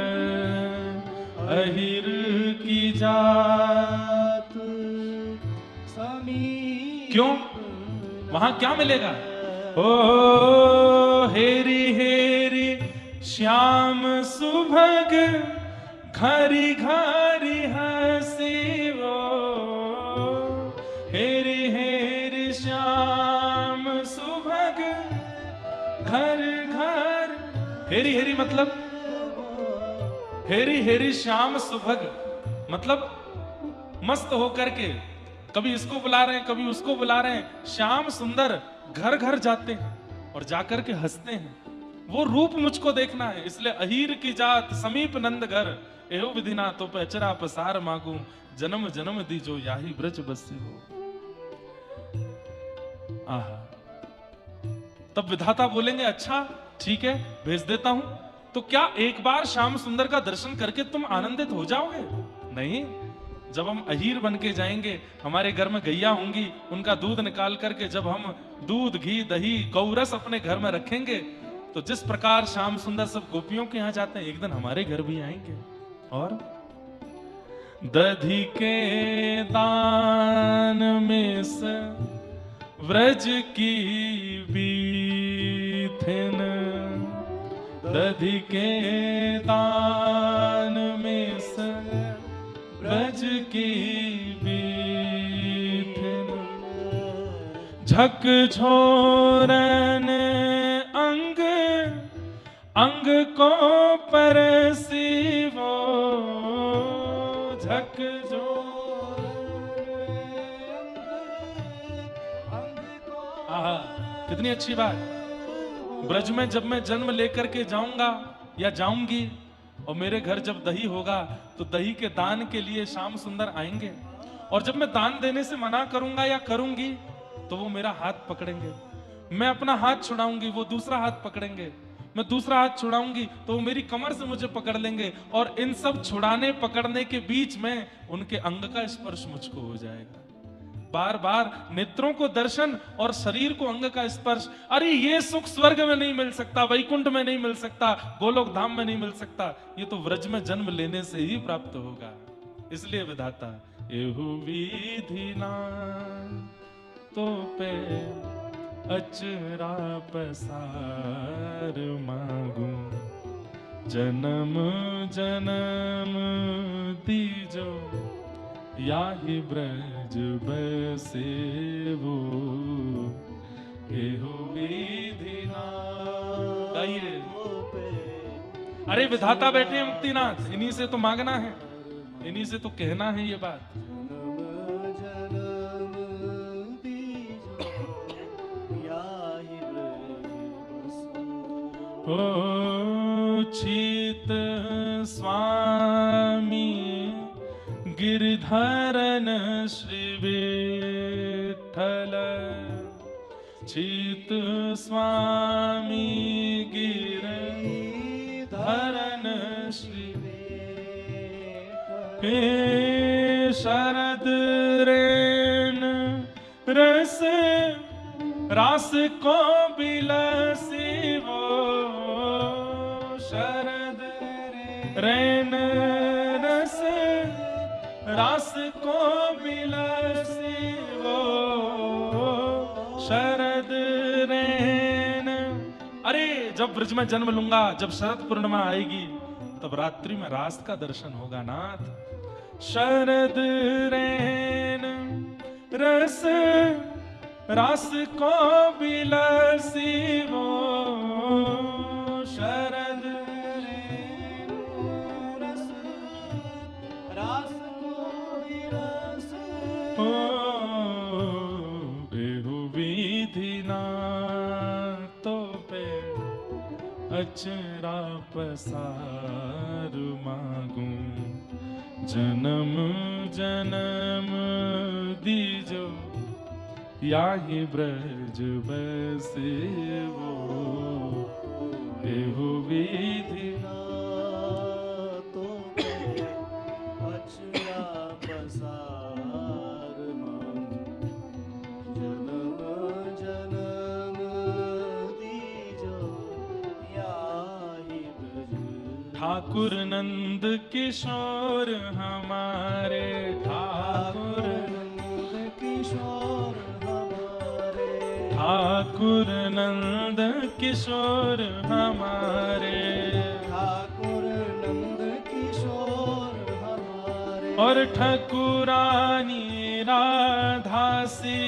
अहिर की जात समीप। क्यों? वहां क्या मिलेगा? ओ हेरी हेरी श्याम सुभग, घरी घरी हसी वो। हेरी हेरी श्याम सुभग, घर घर। हेरी हेरी मतलब, हेरी हेरी श्याम सुभग मतलब मस्त होकर के कभी इसको बुला रहे हैं, कभी उसको बुला रहे हैं। श्याम सुंदर घर घर जाते हैं और जाकर के हंसते हैं। वो रूप मुझको देखना है, इसलिए अहीर की जात समीप नंद घर, एहो विधिना तो पचरा पसार मांगू, जन्म जन्म दीजो याही ब्रज बसे हो। आहा। तब विधाता बोलेंगे अच्छा ठीक है भेज देता हूं। तो क्या एक बार श्याम सुंदर का दर्शन करके तुम आनंदित हो जाओगे? नहीं। जब हम अहीर बन के जाएंगे, हमारे घर में गैया होंगी, उनका दूध निकाल करके जब हम दूध घी दही गौरस अपने घर में रखेंगे, तो जिस प्रकार श्याम सुंदर सब गोपियों के यहाँ जाते हैं, एक दिन हमारे घर भी आएंगे। और दधी के दान में से व्रज की बीथिन, दधी के दान में से ब्रज की बीथिन, झक झोरन अंग अंग को परसी वो, झक कितनी अच्छी बात। ब्रज में जब मैं जन्म लेकर के जाऊंगा या जाऊंगी और मेरे घर जब दही होगा, तो दही के दान के लिए श्याम सुंदर आएंगे। और जब मैं दान देने से मना करूंगा या करूंगी, तो वो मेरा हाथ पकड़ेंगे। मैं अपना हाथ छुड़ाऊंगी, वो दूसरा हाथ पकड़ेंगे। मैं दूसरा हाथ छुड़ाऊंगी तो वो मेरी कमर से मुझे पकड़ लेंगे। और इन सब छुड़ाने पकड़ने के बीच में उनके अंग का स्पर्श मुझको हो जाएगा। बार बार नेत्रों को दर्शन और शरीर को अंग का स्पर्श। अरे ये सुख स्वर्ग में नहीं मिल सकता, वैकुंठ में नहीं मिल सकता, गोलोक धाम में नहीं मिल सकता, ये तो व्रज में जन्म लेने से ही प्राप्त होगा। इसलिए विधाता एहु विधि ना तो पे अचरा पसार मांगू, जन्म जन्म दीजो याहि ब्रज बसेवो, एहो विधि ना। गाइए। अरे विधाता बैठे हैं मुक्तिनाथ, इन्हीं से तो मांगना है, इन्हीं से तो कहना है ये बात। ओ चीत स्वामी गिरधरन श्री विठ्ठल, चीत स्वामी गिरधरन श्री विठ्ठल, शरद रेन रस रास को बिलसी वो शरद रैन रस रास को बिलसी वो शरद रैन। अरे जब ब्रज में जन्म लूंगा, जब शरद पूर्णिमा आएगी, तब रात्रि में रास का दर्शन होगा नाथ। शरद रैन रस रास को बिलसी वो शरद रैन रस रास को बिलसी ओ बेहु विधि ना तो पे अचरा पसार मागूं, जन्म जन्म दीजो याहि ब्रज बसे वो एहु विधि तो अचरा पसार मांगू, जन्म जन्म दीजो याहि ब्रज। ठाकुर नंद किशोर हमारे, ठाकुर नंद किशोर हमारे, ठाकुर नंद किशोर हमारे, ठाकुर नंद किशोर हमारे। और ठकुरानी राधासी,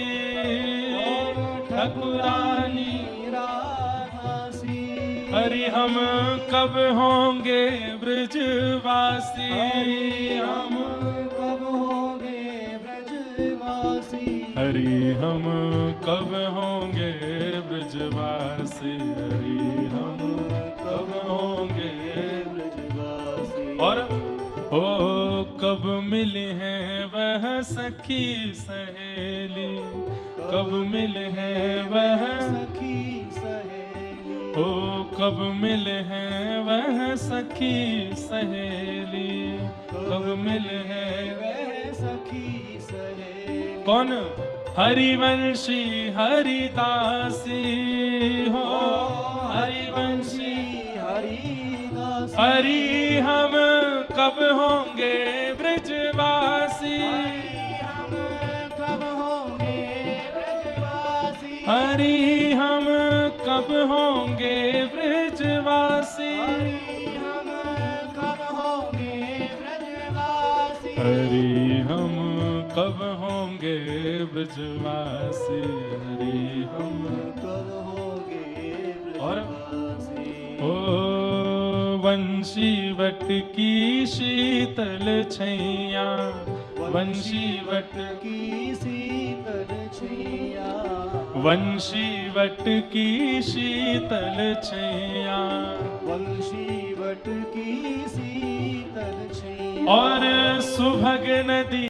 ठकुरानी राधासी। हरि हम कब होंगे ब्रजवासी, हम कब होंगे ब्रजवासी। हरि हम कब होंगे ब्रजवासी, हरि हम कब होंगे ब्रजवासी। और ओ कब मिले हैं वह सखी सहेली, कब मिले हैं वह सखी सहेली। ओ कब मिले हैं वह सखी सहेली, कब मिले हैं वह सखी सहेली। कौन? हरिवंशी हरिदासी हो, हरिवंशी हरिदासी। हरि हम कब होंगे ब्रजवासी, हम कब होंगे ब्रजवासी। हरि हम कब होंगे ब्रजवासी, हम कब होंगे ब्रजवासी। हरि हम कब होंगे ब्रजवासी, हरि हम कब होंगे ब्रजवासी। ओ वंशी वट की शीतल छैया, वंशी वट की शीतल छैया। वंशी वट की शीतल छैया, वंशी वट की शीतल छैया। और सुभग नदी